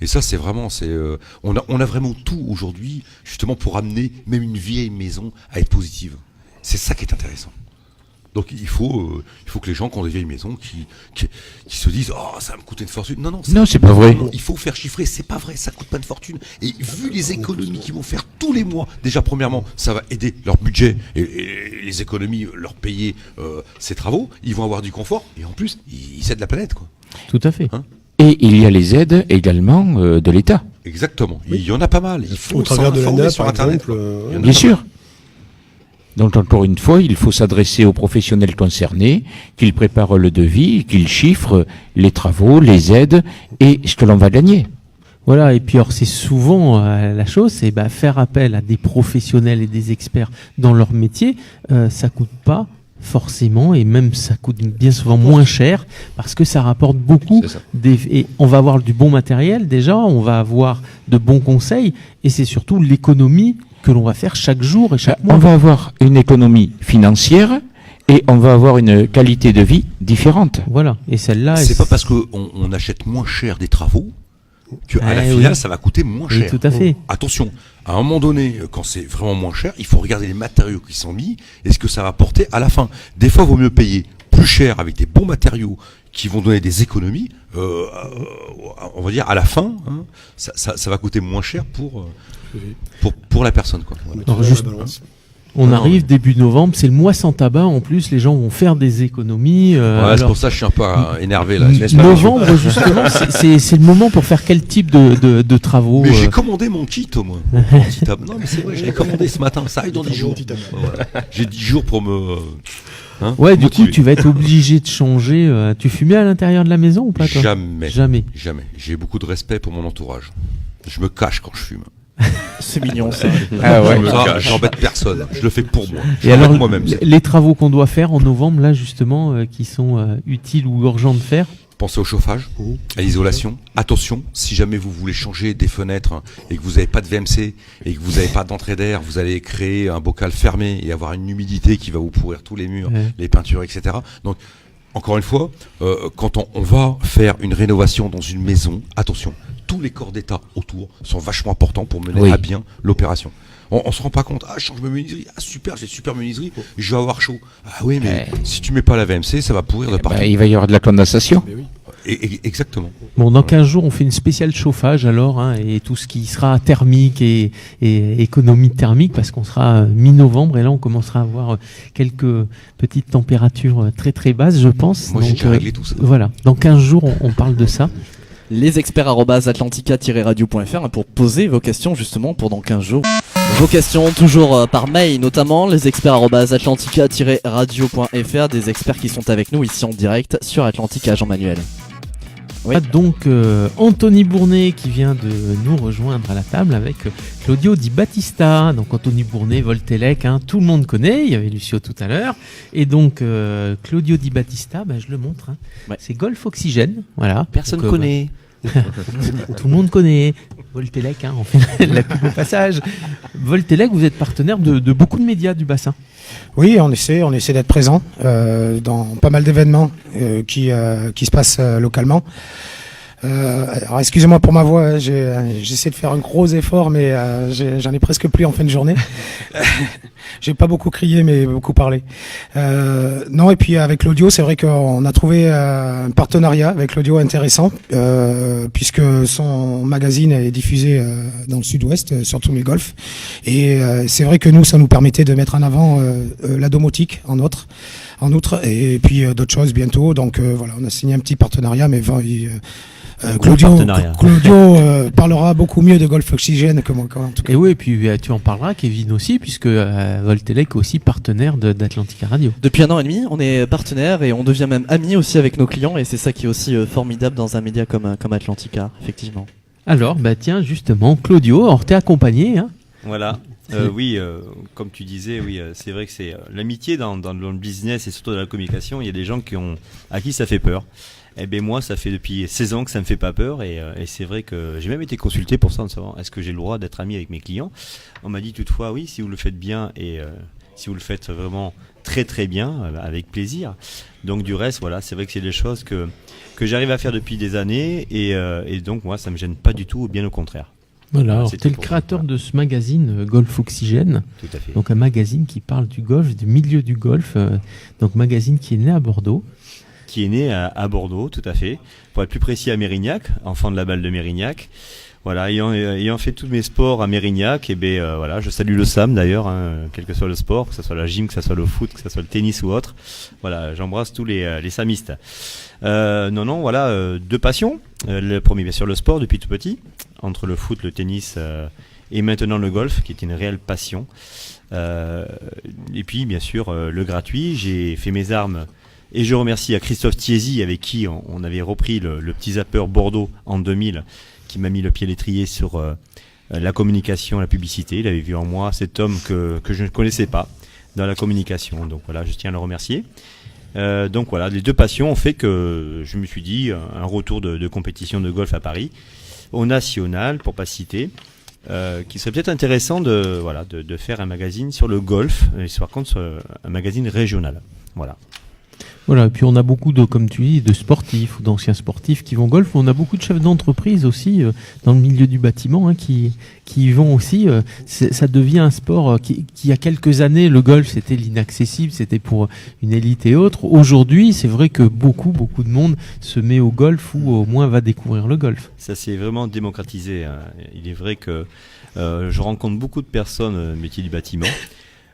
Et ça, c'est vraiment, on a vraiment tout aujourd'hui, justement pour amener même une vieille maison à être positive. C'est ça qui est intéressant. Donc il faut que les gens qui ont des vieilles maisons qui se disent ça va me coûter une fortune. Non, c'est pas vrai. Il faut faire chiffrer, c'est pas vrai, ça coûte pas une fortune. Et vu les économies qu'ils vont faire tous les mois, déjà premièrement, ça va aider leur budget et les économies leur payer ces travaux. Ils vont avoir du confort et en plus ils aident la planète quoi. Tout à fait. Et il y a les aides également de l'État. Exactement. Il y en a pas mal. Il faut au travers de l'ANA sur Internet. Bien sûr. Donc encore une fois, il faut s'adresser aux professionnels concernés, qu'ils préparent le devis, qu'ils chiffrent les travaux, les aides et ce que l'on va gagner. Voilà, et puis alors c'est souvent la chose, c'est faire appel à des professionnels et des experts dans leur métier, ça coûte pas forcément, et même ça coûte bien souvent moins cher parce que ça rapporte beaucoup et on va avoir du bon matériel déjà, on va avoir de bons conseils et c'est surtout l'économie que l'on va faire chaque jour et chaque mois. On va avoir une économie financière et on va avoir une qualité de vie différente. Voilà, et celle-là... C'est pas parce qu'on achète moins cher des travaux qu'à la finale, ça va coûter moins cher. Tout à fait. Attention, à un moment donné, quand c'est vraiment moins cher, il faut regarder les matériaux qui sont mis et ce que ça va porter à la fin. Des fois, il vaut mieux payer plus cher avec des bons matériaux qui vont donner des économies, on va dire à la fin, ça va coûter moins cher pour la personne. Quoi. Alors, on arrive début novembre, c'est le mois sans tabac, en plus les gens vont faire des économies. C'est pour ça que je suis un peu énervé là. Novembre justement, c'est le moment pour faire quel type de travaux? Mais j'ai commandé mon kit au moins. Non mais c'est vrai, je l'ai commandé ce matin, ça arrive dans 10 jours. J'ai 10 jours pour me... du coup tu vas être obligé de changer. Tu fumais à l'intérieur de la maison ou pas toi? Jamais. J'ai beaucoup de respect pour mon entourage. Je me cache quand je fume. C'est mignon ça. J'embête personne. Je le fais pour moi. Et alors moi-même. Les travaux qu'on doit faire en novembre là justement, qui sont utiles ou urgents de faire. Pensez au chauffage, à l'isolation. Attention, si jamais vous voulez changer des fenêtres et que vous n'avez pas de VMC et que vous n'avez pas d'entrée d'air, vous allez créer un bocal fermé et avoir une humidité qui va vous pourrir tous les murs, les peintures, etc. Donc, encore une fois, quand on va faire une rénovation dans une maison, attention, tous les corps d'État autour sont vachement importants pour mener à bien l'opération. On se rend pas compte, je change ma menuiserie, super, j'ai super menuiserie, je vais avoir chaud. Ah oui, mais si tu mets pas la VMC, ça va pourrir de partout. Il va y avoir de la condensation. Exactement. Bon, dans 15 jours, on fait une spéciale chauffage alors, et tout ce qui sera thermique et économie thermique, parce qu'on sera mi-novembre, et là on commencera à avoir quelques petites températures très très basses, je pense. Moi j'ai déjà réglé tout ça. Voilà, dans 15 jours, on parle de ça. Les experts @atlantica-radio.fr pour poser vos questions justement pour dans 15 jours. Vos questions toujours par mail notamment, les experts @atlantica-radio.fr, des experts qui sont avec nous ici en direct sur Atlantica. Jean-Manuel. Oui. Donc Anthony Bournet qui vient de nous rejoindre à la table avec Claudio Di Battista. Donc Anthony Bournet, Voltelec, tout le monde connaît, il y avait Lucio tout à l'heure. Et donc Claudio Di Battista, je le montre, c'est Golf Oxygène. Voilà. Personne connaît. Tout le monde connaît. Voltelec, on fait la pub au passage. Voltelec, vous êtes partenaire de beaucoup de médias du bassin. Oui, on essaie d'être présent dans pas mal d'événements qui se passent localement. Alors excusez-moi pour ma voix, hein, j'essaie de faire un gros effort, mais j'en ai presque plus en fin de journée. J'ai pas beaucoup crié, mais beaucoup parlé. Non, et puis avec l'audio, c'est vrai qu'on a trouvé un partenariat avec l'audio intéressant, puisque son magazine est diffusé dans le sud-ouest, sur tous les golfs. Et c'est vrai que nous, ça nous permettait de mettre en avant la domotique en outre, et puis d'autres choses bientôt. Donc voilà, on a signé un petit partenariat, mais Claudio parlera beaucoup mieux de Golf Oxygène que moi, en tout cas. Et oui, et puis tu en parleras, Kevin aussi, puisque Voltelec est aussi partenaire d'Atlantica Radio. Depuis 1 an et demi, on est partenaire et on devient même amis aussi avec nos clients, et c'est ça qui est aussi formidable dans un média comme Atlantica, effectivement. Alors, tiens, justement, Claudio, alors t'es accompagné, hein? Voilà. Oui, comme tu disais, oui, c'est vrai que c'est l'amitié dans le business et surtout dans la communication. Il y a des gens à qui ça fait peur. Eh bien moi, ça fait depuis 16 ans que ça me fait pas peur, et c'est vrai que j'ai même été consulté pour ça, en savoir est-ce que j'ai le droit d'être ami avec mes clients. On m'a dit toutefois oui, si vous le faites bien et si vous le faites vraiment très très bien, avec plaisir. Donc du reste, voilà, c'est vrai que c'est des choses que j'arrive à faire depuis des années, et donc moi, ça me gêne pas du tout, bien au contraire. Voilà, alors tu es le créateur de ce magazine Golf Oxygène. Tout à fait. Donc un magazine qui parle du golf, du milieu du golf, donc magazine qui est né à Bordeaux. Qui est né à Bordeaux, tout à fait. Pour être plus précis, à Mérignac, enfant de la balle de Mérignac. Voilà, ayant fait tous mes sports à Mérignac, voilà, je salue le SAM d'ailleurs, quel que soit le sport, que ce soit la gym, que ce soit le foot, que ce soit le tennis ou autre. Voilà, j'embrasse tous les samistes. Voilà, deux passions. Le premier, bien sûr, le sport depuis tout petit, entre le foot, le tennis et maintenant le golf, qui est une réelle passion. Et puis, bien sûr, le gratuit. J'ai fait mes armes. Et je remercie à Christophe Thiésy, avec qui on avait repris le petit zapper Bordeaux en 2000, qui m'a mis le pied à l'étrier sur la communication, la publicité. Il avait vu en moi cet homme que je ne connaissais pas dans la communication. Donc voilà, je tiens à le remercier. Donc voilà, les deux passions ont fait que je me suis dit un retour de compétition de golf à Paris, au national, pour pas citer, qui serait peut-être intéressant de faire un magazine sur le golf, et par contre un magazine régional. Voilà. Voilà, et puis on a beaucoup comme tu dis, de sportifs ou d'anciens sportifs qui vont au golf. On a beaucoup de chefs d'entreprise aussi dans le milieu du bâtiment, qui y vont aussi. Ça devient un sport qui il y a quelques années, le golf c'était l'inaccessible, c'était pour une élite et autres. Aujourd'hui, c'est vrai que beaucoup de monde se met au golf ou au moins va découvrir le golf. Ça s'est vraiment démocratisé, hein. Il est vrai que je rencontre beaucoup de personnes métier du bâtiment.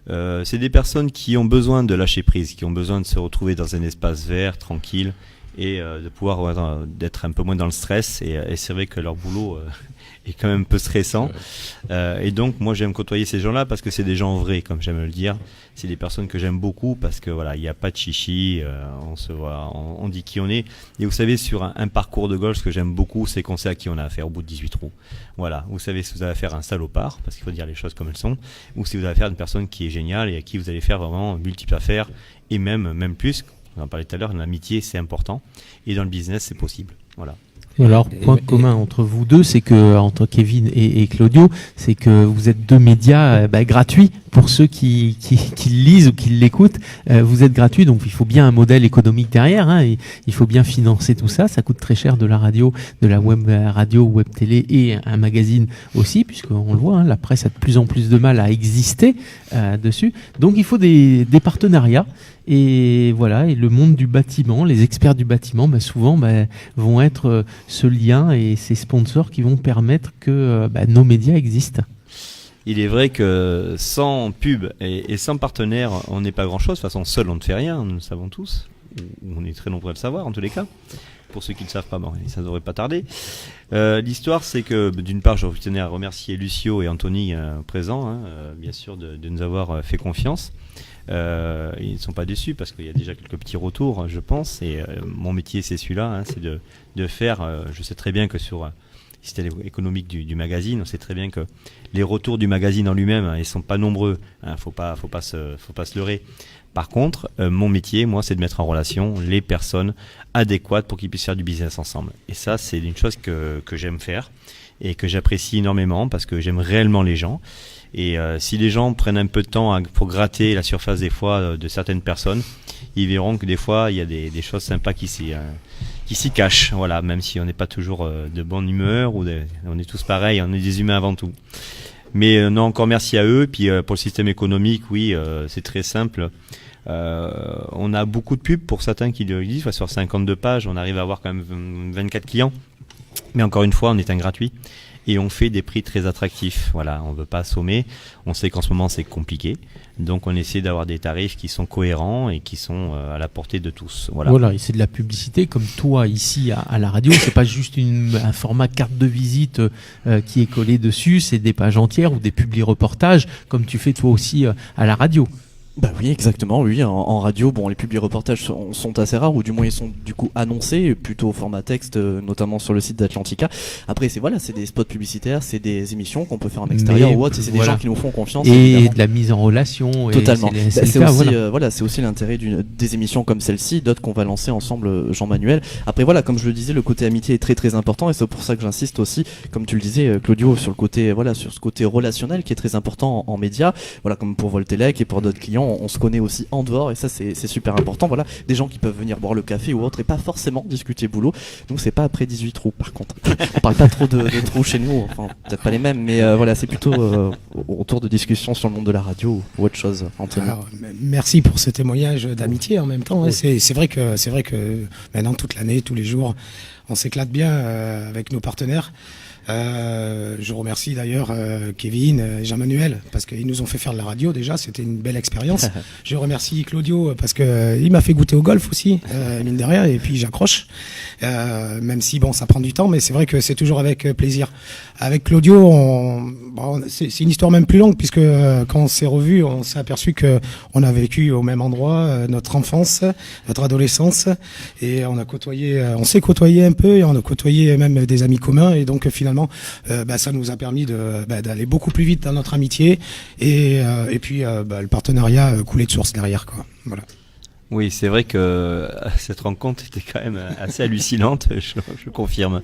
C'est des personnes qui ont besoin de lâcher prise, qui ont besoin de se retrouver dans un espace vert, tranquille, et de pouvoir d'être un peu moins dans le stress. Et c'est vrai que leur boulot est quand même un peu stressant. Et donc moi j'aime côtoyer ces gens-là parce que c'est des gens vrais, comme j'aime le dire. C'est des personnes que j'aime beaucoup parce que voilà, il n'y a pas de chichi, on se voit, on dit qui on est. Et vous savez, sur un parcours de golf, ce que j'aime beaucoup, c'est qu'on sait à qui on a affaire au bout de 18 trous. Voilà, vous savez si vous avez affaire à un salopard, parce qu'il faut dire les choses comme elles sont, ou si vous avez affaire à une personne qui est géniale et à qui vous allez faire vraiment multiples affaires, et même plus. On en parlait tout à l'heure, l'amitié c'est important, et dans le business c'est possible. Voilà. Alors, point commun entre vous deux, c'est que, entre Kevin et Claudio, c'est que vous êtes deux médias gratuits pour ceux qui lisent ou qui l'écoutent. Vous êtes gratuits, donc il faut bien un modèle économique derrière, hein, et il faut bien financer tout ça. Ça coûte très cher de la radio, de la web radio, web télé et un magazine aussi, puisqu'on le voit, hein, la presse a de plus en plus de mal à exister dessus. Donc il faut des partenariats. Et voilà, et le monde du bâtiment, les experts du bâtiment, souvent vont être ce lien et ces sponsors qui vont permettre que nos médias existent. Il est vrai que sans pub et sans partenaire, on n'est pas grand-chose. De toute façon, seul on ne fait rien, nous le savons tous. On est très nombreux à le savoir en tous les cas. Pour ceux qui ne le savent pas, ça ne devrait pas tarder. L'histoire, c'est que d'une part, je tenais à remercier Lucio et Anthony présents, bien sûr, de nous avoir fait confiance. Ils ne sont pas déçus parce qu'il y a déjà quelques petits retours, je pense, et mon métier c'est celui-là, c'est de faire, je sais très bien que sur le système économique du magazine, on sait très bien que les retours du magazine en lui-même, ils sont pas nombreux, faut pas se leurrer. Par contre, mon métier, moi, c'est de mettre en relation les personnes adéquates pour qu'ils puissent faire du business ensemble. Et ça, c'est une chose que j'aime faire et que j'apprécie énormément parce que j'aime réellement les gens. Et si les gens prennent un peu de temps pour gratter la surface des fois de certaines personnes, ils verront que des fois il y a des choses sympas qui s'y cachent. Voilà, même si on n'est pas toujours de bonne humeur on est tous pareils, on est des humains avant tout. Mais non, encore merci à eux. Puis pour le système économique, oui, c'est très simple. On a beaucoup de pubs pour certains qui le disent. Sur 52 pages, on arrive à avoir quand même 24 clients. Mais encore une fois, on est un gratuit. Et on fait des prix très attractifs. Voilà, on veut pas assommer. On sait qu'en ce moment c'est compliqué, donc on essaie d'avoir des tarifs qui sont cohérents et qui sont à la portée de tous. Voilà, et c'est de la publicité comme toi ici à la radio. C'est pas juste un format carte de visite qui est collé dessus. C'est des pages entières ou des publi-reportages comme tu fais toi aussi à la radio. Bah oui, exactement, oui. En radio, bon, les publi-reportages sont assez rares, ou du moins ils sont du coup annoncés, plutôt au format texte, notamment sur le site d'Atlantica. Après, c'est des spots publicitaires, c'est des émissions qu'on peut faire en extérieur ou autre, c'est des gens qui nous font confiance. Et évidemment. De la mise en relation. Totalement. C'est aussi l'intérêt des émissions comme celle-ci, d'autres qu'on va lancer ensemble, Jean-Manuel. Après, voilà, comme je le disais, le côté amitié est très très important, et c'est pour ça que j'insiste aussi, comme tu le disais, Claudio, sur ce côté relationnel qui est très important en médias. Voilà, comme pour Voltelec et pour d'autres clients. On se connaît aussi en dehors et ça c'est super important. Voilà, des gens qui peuvent venir boire le café ou autre et pas forcément discuter boulot. Donc c'est pas après 18 trous par contre. On parle pas trop de trous chez nous, enfin peut-être pas les mêmes, mais voilà, c'est plutôt autour de discussions sur le monde de la radio ou autre chose. Anthony. Alors, merci pour ce témoignage d'amitié en même temps. Oui. C'est vrai que maintenant toute l'année, tous les jours, on s'éclate bien avec nos partenaires. Je remercie d'ailleurs Kevin et Jean-Manuel parce qu'ils nous ont fait faire de la radio déjà, c'était une belle expérience. Je remercie Claudio parce que il m'a fait goûter au golf aussi, mine de rien, et puis j'accroche. Même si bon, ça prend du temps, mais c'est vrai que c'est toujours avec plaisir. Avec Claudio, c'est une histoire même plus longue puisque quand on s'est revus, on s'est aperçu que on a vécu au même endroit notre enfance, notre adolescence, et on s'est côtoyé un peu et on a côtoyé même des amis communs, et donc finalement ça nous a permis d'aller beaucoup plus vite dans notre amitié et puis le partenariat coulait de source derrière, quoi. Voilà. Oui, c'est vrai que cette rencontre était quand même assez hallucinante, je confirme.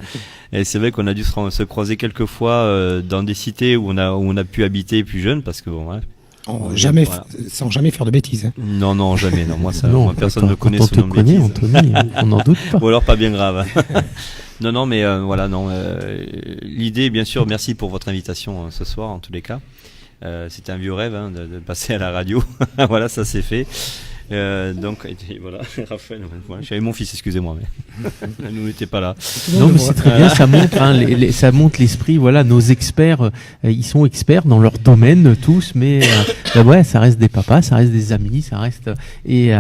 Et c'est vrai qu'on a dû se croiser quelques fois dans des cités où on a pu habiter plus jeune, parce que bon, ouais. Sans jamais faire de bêtises. Hein. Non, jamais. Non, moi, personne ne me connaît sous nom de bêtises. Anthony, on n'en doute pas. Ou alors pas bien grave. Non, mais voilà, non. L'idée, bien sûr, merci pour votre invitation ce soir, en tous les cas. C'était un vieux rêve de passer à la radio. Voilà, ça s'est fait. Donc voilà, Raphaël, j'avais mon fils, excusez-moi, mais nous n'était pas là. Non, mais c'est très bien, ça montre, ça montre l'esprit. Voilà, nos experts, ils sont experts dans leur domaine tous, mais ouais, ça reste des papas, ça reste des amis, ça reste et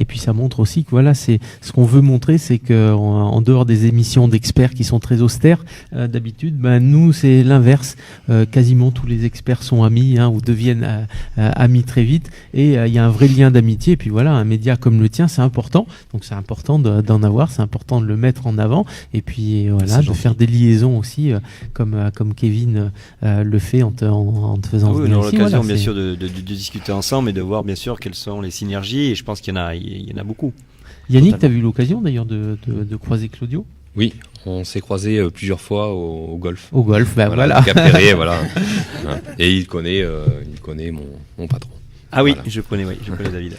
puis ça montre aussi que voilà, c'est ce qu'on veut montrer, c'est que en dehors des émissions d'experts qui sont très austères d'habitude, nous c'est l'inverse. Quasiment tous les experts sont amis ou deviennent amis très vite, et il y a un vrai lien d'amitié. Et puis voilà, un média comme le tien, c'est important. Donc c'est important d'en avoir, c'est important de le mettre en avant. Et puis voilà, de faire des liaisons aussi, comme Kevin le fait en te faisant venir ici. On a l'occasion bien sûr de discuter ensemble et de voir bien sûr quelles sont les synergies. Et je pense qu'il y en a beaucoup. Yannick, tu as eu l'occasion d'ailleurs de croiser Claudio ? Oui, on s'est croisés plusieurs fois au golf. Au golf, voilà. Cap-Ferré, voilà. Et il connaît mon patron. Ah oui, voilà. je connais David.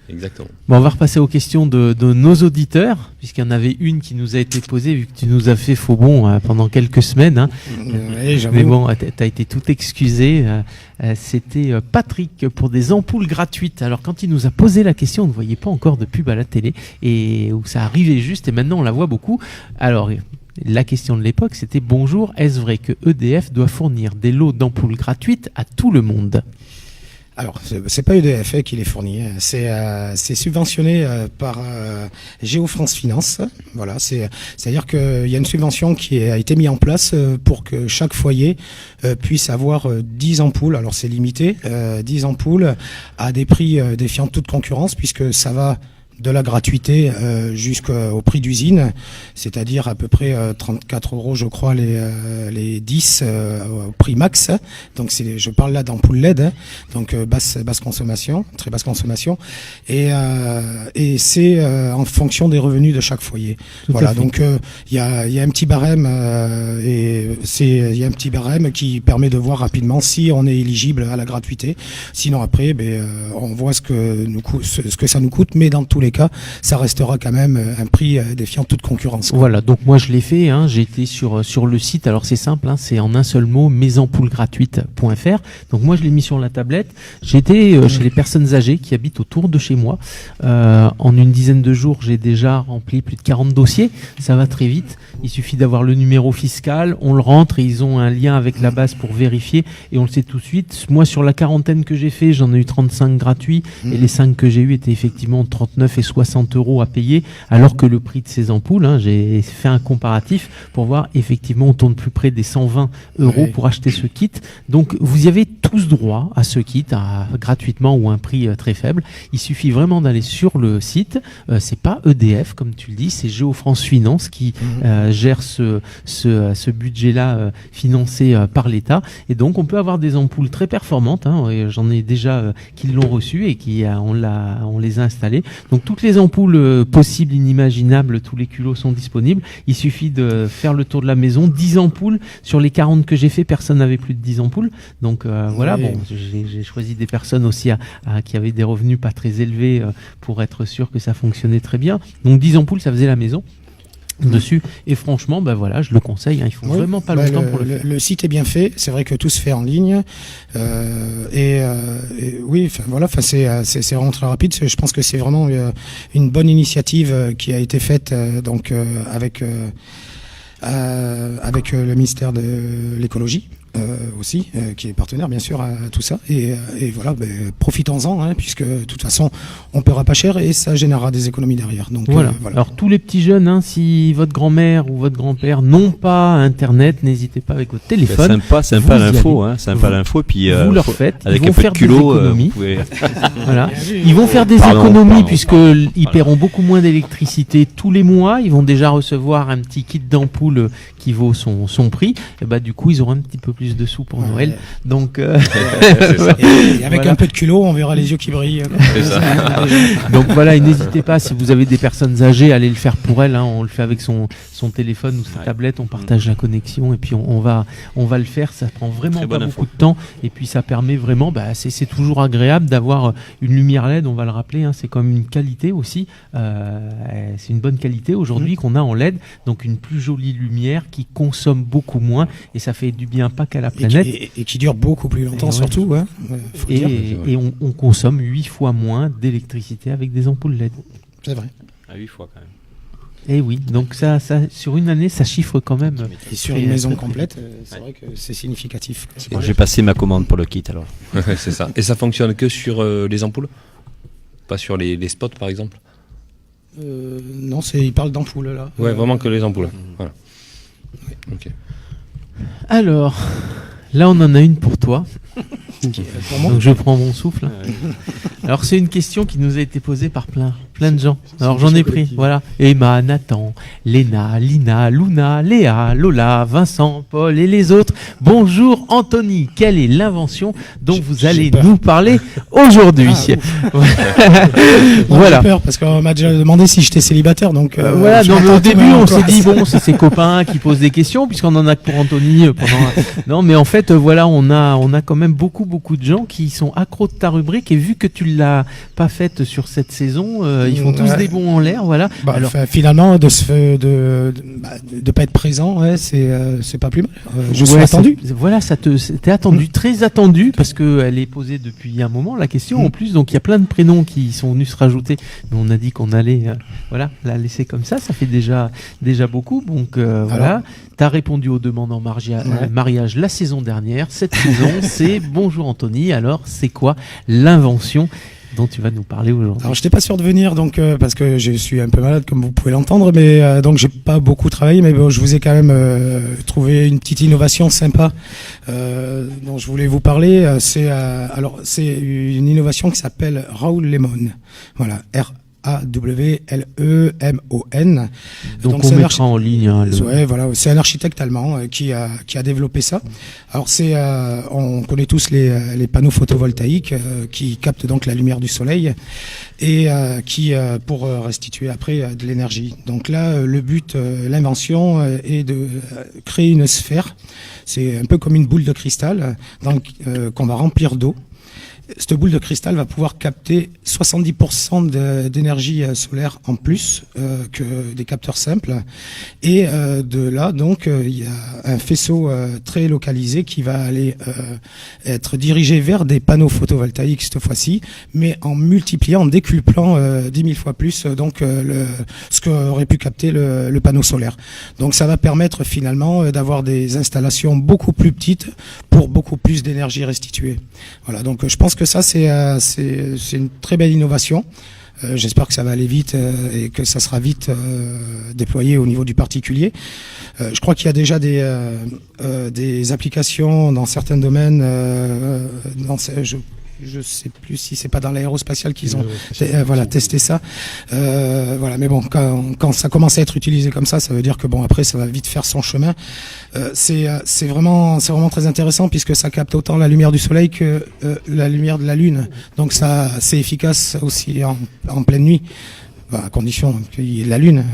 Exactement. Bon, on va repasser aux questions de nos auditeurs, puisqu'il y en avait une qui nous a été posée, vu que tu nous as fait faux bon pendant quelques semaines. Mais bon, t'as été tout excusé. C'était Patrick pour des ampoules gratuites. Alors quand il nous a posé la question, on ne voyait pas encore de pub à la télé, et où ça arrivait juste, et maintenant on la voit beaucoup. Alors la question de l'époque, c'était: bonjour, est-ce vrai que EDF doit fournir des lots d'ampoules gratuites à tout le monde ? Alors, c'est pas EDF qui les fournit, c'est subventionné par Géofrance Finance. Voilà, c'est-à-dire qu'il y a une subvention qui a été mise en place pour que chaque foyer puisse avoir 10 ampoules. Alors c'est limité, 10 ampoules à des prix défiant toute concurrence, puisque ça va de la gratuité jusqu'au prix d'usine, c'est-à-dire à peu près 34 €, je crois, les 10 au prix max. Donc je parle là d'ampoules LED, donc basse consommation, très basse consommation, et c'est en fonction des revenus de chaque foyer. Voilà, donc il y a un petit barème il y a un petit barème qui permet de voir rapidement si on est éligible à la gratuité. Sinon après, on voit ce que ça nous coûte, mais dans tous les les cas, ça restera quand même un prix défiant toute concurrence. Voilà, donc moi je l'ai fait, j'ai été sur le site, alors c'est simple, c'est en un seul mot, mesampoules-gratuites.fr. Donc moi je l'ai mis sur la tablette. J'ai été chez les personnes âgées qui habitent autour de chez moi. En une dizaine de jours, j'ai déjà rempli plus de 40 dossiers. Ça va très vite. Il suffit d'avoir le numéro fiscal, on le rentre et ils ont un lien avec la base pour vérifier et on le sait tout de suite. Moi sur la quarantaine que j'ai fait, j'en ai eu 35 gratuits et les 5 que j'ai eu étaient effectivement 39 et 60 euros à payer, alors que le prix de ces ampoules, j'ai fait un comparatif pour voir, effectivement on tourne plus près des 120 euros pour acheter ce kit. Donc vous y avez tous droit à ce kit gratuitement ou à un prix très faible. Il suffit vraiment d'aller sur le site. C'est pas EDF comme tu le dis, c'est Géofrance Finance qui gère ce budget-là financé par l'État. Et donc on peut avoir des ampoules très performantes. J'en ai déjà qui l'ont reçu et on les a installées. Donc toutes les ampoules possibles, inimaginables, tous les culots sont disponibles. Il suffit de faire le tour de la maison. 10 ampoules sur les 40 que j'ai fait, personne n'avait plus de 10 ampoules. Donc voilà, bon, j'ai choisi des personnes aussi qui avaient des revenus pas très élevés pour être sûr que ça fonctionnait très bien. Donc 10 ampoules, ça faisait la maison dessus, et franchement voilà, je le conseille, il faut vraiment pas longtemps pour le faire. Le site est bien fait, c'est vrai que tout se fait en ligne et oui, voilà, c'est vraiment très rapide. Je pense que c'est vraiment une bonne initiative qui a été faite donc avec le ministère de l'écologie aussi, qui est partenaire bien sûr à tout ça, et voilà, profitons-en, puisque de toute façon on paiera pas cher et ça générera des économies derrière. Donc voilà. Alors tous les petits jeunes, si votre grand-mère ou votre grand-père n'ont pas internet, n'hésitez pas avec votre téléphone. Sympa l'info, sympa l'info, puis vous leur faites, avec ils vont faire des économies. Voilà. Ils vont faire des économies puisqu'ils paieront beaucoup moins d'électricité tous les mois. Ils vont déjà recevoir un petit kit d'ampoule qui vaut son prix. Et du coup ils auront un petit peu plus de sous pour Noël. Donc et avec un peu de culot, on verra les yeux qui brillent. Donc voilà, et n'hésitez pas, si vous avez des personnes âgées, allez le faire pour elles. On le fait avec son téléphone ou sa tablette, on partage la connexion et puis on va le faire. Ça prend vraiment pas beaucoup de temps et puis ça permet vraiment, c'est toujours agréable d'avoir une lumière LED. On va le rappeler, c'est comme une qualité aussi. C'est une bonne qualité aujourd'hui qu'on a en LED, donc une plus jolie lumière qui consomme beaucoup moins et ça fait du bien pas qu'à la planète. Et qui dure beaucoup plus longtemps surtout. Et on consomme 8 fois moins d'électricité avec des ampoules LED. C'est vrai. À 8 fois quand même. Et oui, donc ça sur une année, ça chiffre quand même. Et sur une maison complète, c'est vrai que c'est significatif. Bon, j'ai passé ma commande pour le kit alors. C'est ça. Et ça fonctionne que sur les ampoules ? Pas sur les spots par exemple ? Non, il parle d'ampoules là. Ouais, vraiment que les ampoules. Voilà. Ok. Alors, là on en a une pour toi. Pour moi. Donc je prends mon souffle. Alors c'est une question qui nous a été posée par plein de gens. Alors j'en ai pris, voilà. Emma, Nathan, Léna, Lina, Luna, Léa, Lola, Vincent, Paul et les autres. Bonjour Anthony, quelle est l'invention dont vous allez nous parler aujourd'hui ? Voilà. J'ai peur parce qu'on m'a déjà demandé si j'étais célibataire, donc. Voilà. Donc au début on s'est dit c'est ses copains qui posent des questions puisqu'on en a que pour Anthony Non, mais en fait voilà, on a quand même beaucoup de gens qui sont accros de ta rubrique et vu que tu l'as pas faite sur cette saison, ils font tous des bons en l'air, voilà. Alors finalement de pas être présent, c'est pas plus mal. Je suis attendu. Voilà, c'était attendu, très attendu parce que elle est posée depuis un moment la question en plus, donc il y a plein de prénoms qui sont venus se rajouter. Mais on a dit qu'on allait la laisser comme ça fait déjà beaucoup. Donc voilà, t'as répondu aux demandes en mariage la saison dernière. Cette saison, c'est bonjour Anthony. Alors, c'est quoi l'invention dont tu vas nous parler aujourd'hui? Alors, je n'étais pas sûr de venir, donc parce que je suis un peu malade, comme vous pouvez l'entendre, mais donc j'ai pas beaucoup travaillé, mais bon, je vous ai quand même trouvé une petite innovation sympa dont je voulais vous parler. C'est une innovation qui s'appelle Raoul Lemon. Voilà, AWLEMON. Donc on mettra en ligne. Ouais, voilà, c'est un architecte allemand qui a développé ça. Alors on connaît tous les panneaux photovoltaïques qui captent donc la lumière du soleil et qui pour restituer après de l'énergie. Donc là, le but, l'invention est de créer une sphère. C'est un peu comme une boule de cristal qu'on va remplir d'eau. Cette boule de cristal va pouvoir capter 70% d'énergie solaire en plus que des capteurs simples. Et de là, donc, il y a un faisceau très localisé qui va aller être dirigé vers des panneaux photovoltaïques cette fois-ci, mais en multipliant, en décuplant 10 000 fois plus donc ce qu'aurait pu capter le panneau solaire. Donc ça va permettre finalement d'avoir des installations beaucoup plus petites pour beaucoup plus d'énergie restituée. Voilà, donc je pense que ça c'est une très belle innovation. J'espère que ça va aller vite et que ça sera vite déployé au niveau du particulier. Je crois qu'il y a déjà des applications dans certains domaines. Je sais plus si c'est pas dans l'aérospatial qu'ils ont testé ça. Voilà, mais bon, quand ça commence à être utilisé comme ça veut dire que bon après ça va vite faire son chemin. C'est vraiment très intéressant puisque ça capte autant la lumière du soleil que la lumière de la lune. Donc ça c'est efficace aussi en pleine nuit. À condition qu'il y ait la lune,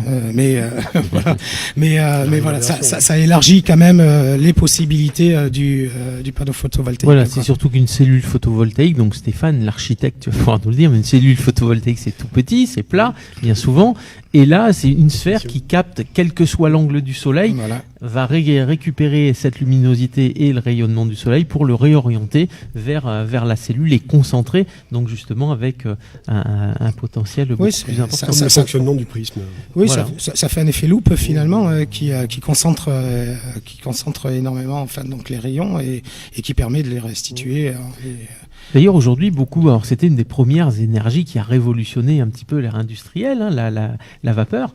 voilà. Mais voilà, ça élargit quand même les possibilités du panneau photovoltaïque. Voilà, c'est surtout qu'une cellule photovoltaïque, donc Stéphane, l'architecte, tu vas pouvoir nous le dire, mais une cellule photovoltaïque c'est tout petit, c'est plat, bien souvent, et là c'est une sphère qui capte, quel que soit l'angle du soleil, va récupérer cette luminosité et le rayonnement du soleil pour le réorienter vers la cellule et concentrer, donc justement avec un potentiel beaucoup plus important. C'est le fonctionnement du prisme. Oui, voilà. ça fait un effet loupe finalement qui concentre énormément donc les rayons et qui permet de les restituer. D'ailleurs aujourd'hui alors c'était une des premières énergies qui a révolutionné un petit peu l'ère industrielle, la vapeur.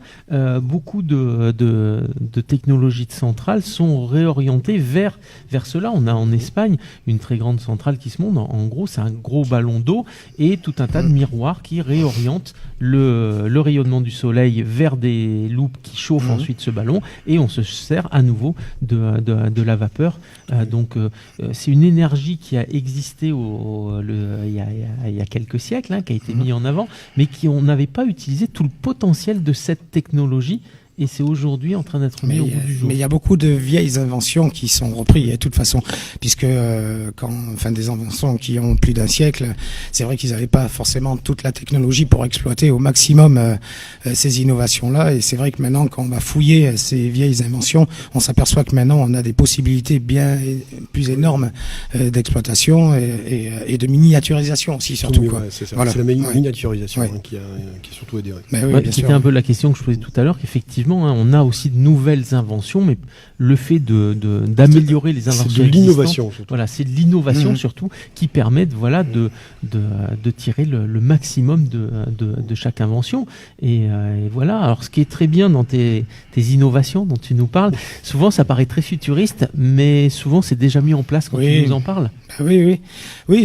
Beaucoup de technologies de centrales sont réorientées vers cela. On a en Espagne une très grande centrale qui se monte. En gros c'est un gros ballon d'eau et tout un tas de miroirs qui réorientent le rayonnement du soleil vers des loupes qui chauffent ensuite ce ballon et on se sert à nouveau de la vapeur. Donc c'est une énergie qui a existé il y a quelques siècles, qui a été mis en avant, mais on n'avait pas utilisé tout le potentiel de cette technologie. Et c'est aujourd'hui en train d'être mis au bout du jour. Mais il y a beaucoup de vieilles inventions qui sont reprises de toute façon, puisque des inventions qui ont plus d'un siècle, c'est vrai qu'ils n'avaient pas forcément toute la technologie pour exploiter au maximum ces innovations-là. Et c'est vrai que maintenant, quand on va fouiller ces vieilles inventions, on s'aperçoit que maintenant on a des possibilités bien plus énormes d'exploitation et de miniaturisation aussi surtout. Oui, c'est ça. Voilà. C'est la miniaturisation qui est surtout aidée. C'était un peu la question que je posais tout à l'heure, qu'effectivement on a aussi de nouvelles inventions, mais le fait d'améliorer les inventions c'est de l'innovation surtout. Voilà, c'est de l'innovation surtout qui permet de tirer le maximum de chaque invention et voilà. Alors ce qui est très bien dans tes innovations dont tu nous parles, souvent ça paraît très futuriste, mais souvent c'est déjà mis en place quand tu nous en parles. Oui,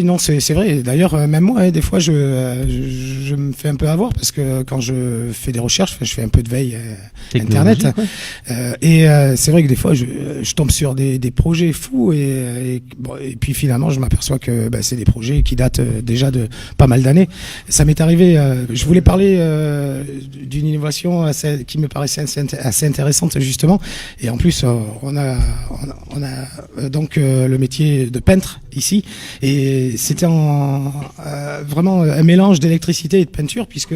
non, c'est vrai. D'ailleurs, même moi, des fois, je me fais un peu avoir parce que quand je fais des recherches, je fais un peu de veille Internet. Et c'est vrai que des fois, je tombe sur des projets fous et puis finalement, je m'aperçois que c'est des projets qui datent déjà de pas mal d'années. Ça m'est arrivé. Je voulais parler d'une innovation qui me paraissait assez intéressante justement. Et en plus, on a donc le métier de peintre ici, et c'était vraiment un mélange d'électricité et de peinture, puisque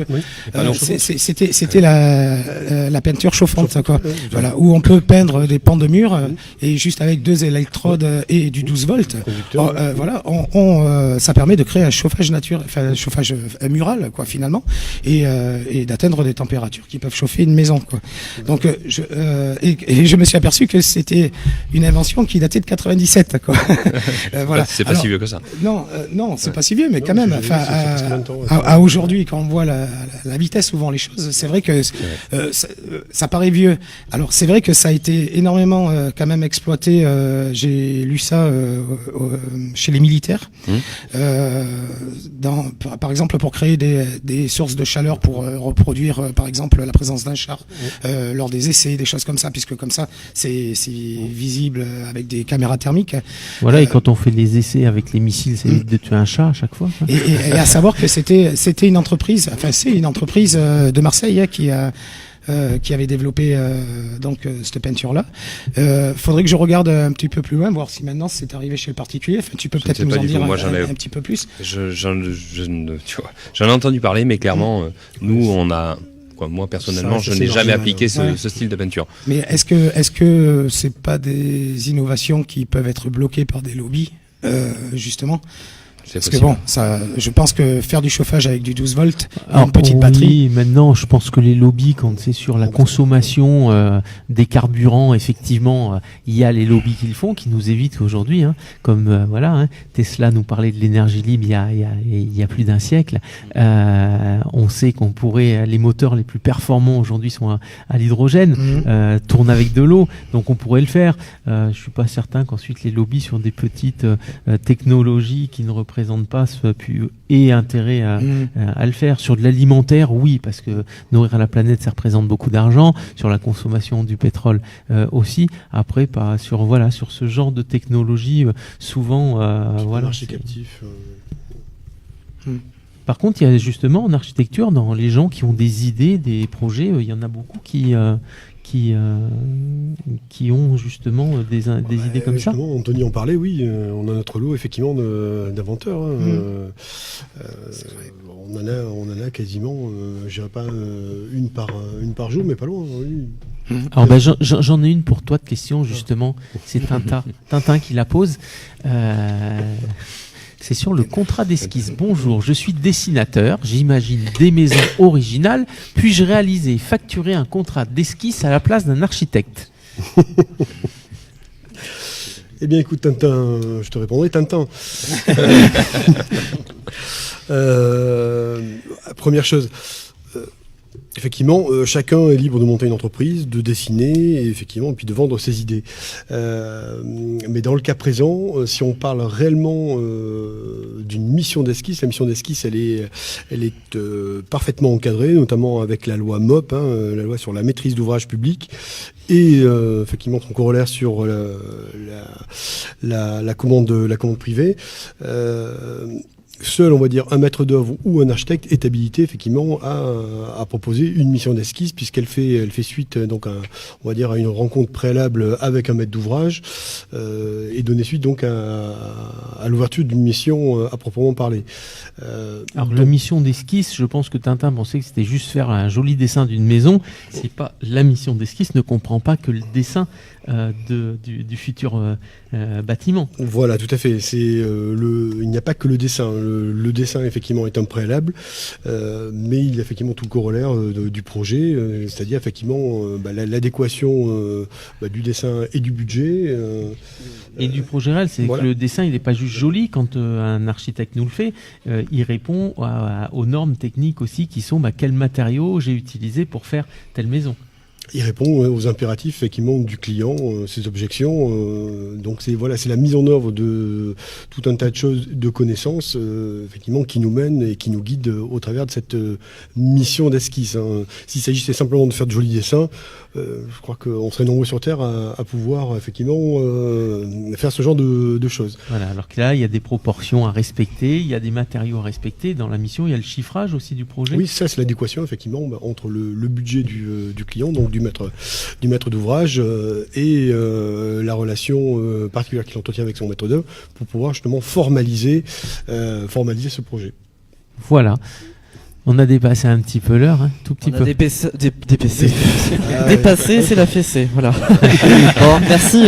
c'était la peinture chauffante, quoi. Voilà, où on peut peindre des pans de mur et juste avec 2 électrodes et du 12 volts, voilà, ça permet de créer un chauffage naturel, un chauffage mural, quoi, finalement, et d'atteindre des températures qui peuvent chauffer une maison, quoi. Donc, je me suis aperçu que c'était une invention qui datait de 97, quoi. Voilà. C'est pas si vieux que ça. Non, c'est pas si vieux, mais quand même, à aujourd'hui, quand on voit la vitesse où vont les choses, c'est vrai que ça paraît vieux. Alors c'est vrai que ça a été énormément quand même exploité. J'ai lu ça chez les militaires, par exemple pour créer des sources de chaleur pour reproduire par exemple la présence d'un char lors des essais, des choses comme ça, puisque comme ça c'est visible avec des caméras thermiques. Voilà, et quand on fait des essais avec les missiles, ça évite de tuer un chat à chaque fois. Et à savoir que c'était une entreprise, c'est une entreprise de Marseille qui a qui avait développé cette peinture-là. Faudrait que je regarde un petit peu plus loin, voir si maintenant c'est arrivé chez le particulier. Enfin, tu peux peut-être nous en dire un petit peu plus. J'en ai entendu parler, mais clairement, nous, on a... moi personnellement, je n'ai jamais appliqué ce style de peinture. Mais est-ce que c'est pas des innovations qui peuvent être bloquées par des lobbies, justement? Parce que bon, je pense que faire du chauffage avec du 12 volts, une petite batterie. Oui, maintenant, je pense que les lobbies, quand c'est sur la consommation des carburants, effectivement, il y a les lobbies qui le font, qui nous évitent aujourd'hui, comme Tesla nous parlait de l'énergie libre il y a plus d'un siècle. On sait qu'on pourrait, les moteurs les plus performants aujourd'hui sont à l'hydrogène, tournent avec de l'eau, donc on pourrait le faire. Je suis pas certain qu'ensuite les lobbies sur des petites technologies qui ne représentent pas et intérêt à le faire. Sur de l'alimentaire, oui, parce que nourrir la planète, ça représente beaucoup d'argent. Sur la consommation du pétrole aussi. Après, pas sur ce genre de technologie, souvent marché captif. Par contre, il y a justement en architecture, dans les gens qui ont des idées, des projets, il y en a beaucoup qui ont justement des idées comme ça. Anthony en parlait, oui. On a notre lot effectivement d'inventeurs. On en a quasiment, je dirais pas une par jour, mais pas loin. Oui. Alors j'en ai une pour toi de question justement. C'est Tintin qui la pose. C'est sur le contrat d'esquisse. Bonjour, je suis dessinateur, j'imagine des maisons originales. Puis-je réaliser et facturer un contrat d'esquisse à la place d'un architecte? Eh bien écoute Tintin, je te répondrai Tintin. Première chose, effectivement, chacun est libre de monter une entreprise, de dessiner, et effectivement, et puis de vendre ses idées. Mais dans le cas présent, si on parle réellement d'une mission d'esquisse, la mission d'esquisse, elle est parfaitement encadrée, notamment avec la loi MOP, la loi sur la maîtrise d'ouvrage public, et effectivement son corollaire sur la commande privée. Seul, on va dire, un maître d'œuvre ou un architecte est habilité effectivement à proposer une mission d'esquisse, puisqu'elle fait suite donc on va dire à une rencontre préalable avec un maître d'ouvrage et donner suite donc à l'ouverture d'une mission à proprement parler. Alors la mission d'esquisse, je pense que Tintin pensait que c'était juste faire un joli dessin d'une maison. C'est pas la mission d'esquisse, ne comprend pas que le dessin du futur bâtiment. Voilà, tout à fait. Il n'y a pas que le dessin. Le dessin, effectivement, est un préalable, mais il y a effectivement tout le corollaire du projet, c'est-à-dire effectivement l'adéquation du dessin et du budget. Et du projet réel, c'est que le dessin, il n'est pas juste joli quand un architecte nous le fait, il répond aux normes techniques aussi qui sont quels matériaux j'ai utilisé pour faire telle maison. Il répond aux impératifs effectivement du client, ses objections. Donc c'est la mise en œuvre de tout un tas de choses, de connaissances, effectivement, qui nous mènent et qui nous guident au travers de cette mission d'esquisse. S'il s'agissait simplement de faire de jolis dessins, je crois qu'on serait nombreux sur Terre à pouvoir effectivement faire ce genre de choses. Voilà, alors que là, il y a des proportions à respecter, il y a des matériaux à respecter. Dans la mission, il y a le chiffrage aussi du projet. Oui, ça c'est l'adéquation effectivement entre le budget du client, donc du maître d'ouvrage et la relation particulière qu'il entretient avec son maître d'œuvre pour pouvoir justement formaliser ce projet. Voilà. On a dépassé un petit peu l'heure, tout petit peu. Dépassé, c'est la fessée, voilà. Bon, merci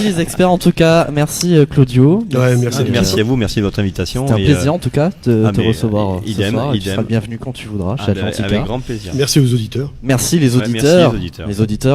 les experts en tout cas, merci Claudio. Merci à vous, merci de votre invitation. C'était un plaisir en tout cas de te recevoir ce idem, soir. idem. Tu seras le bienvenu quand tu voudras chez Atlantica. Avec grand plaisir. Merci aux auditeurs. Merci les auditeurs,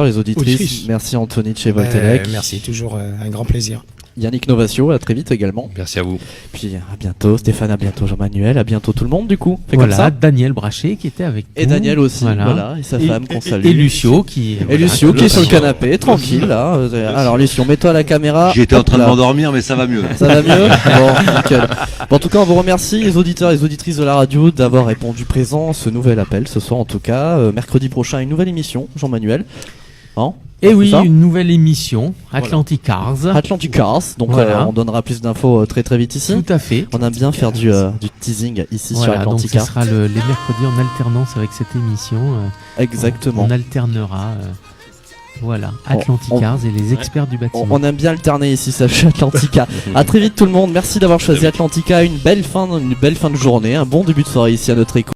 les auditrices. Merci Anthony de chez Voltelec. Merci, toujours un grand plaisir. Yannick Novatio, à très vite également. Merci à vous. Puis à bientôt Stéphane, à bientôt Jean-Manuel, à bientôt tout le monde du coup. Voilà, comme ça. Daniel Brachet qui était avec nous. Et Daniel aussi, voilà, et sa femme qu'on salue. Et Lucio qui est sur le canapé, tranquille là. Alors Lucio, mets-toi à la caméra. J'étais en train de m'endormir mais ça va mieux. Ça va mieux. Bon, nickel. Bon, en tout cas, on vous remercie les auditeurs et les auditrices de la radio d'avoir répondu présent à ce nouvel appel ce soir en tout cas. Mercredi prochain, une nouvelle émission, Jean-Manuel. Et oui, ça une nouvelle émission, Atlantic Cars. Atlantic Cars, donc Voilà. on donnera plus d'infos très très vite ici. Tout à fait. On aime bien faire du teasing ici sur Voilà, donc Atlantic ce Cars. sera les mercredis en alternance avec cette émission. Exactement. On alternera. Voilà, Atlantic Cars et les experts du bâtiment. On aime bien alterner ici, sachez Atlantica. À très vite tout le monde, merci d'avoir choisi Atlantica, une belle fin de journée, un bon début de soirée ici à notre écoute.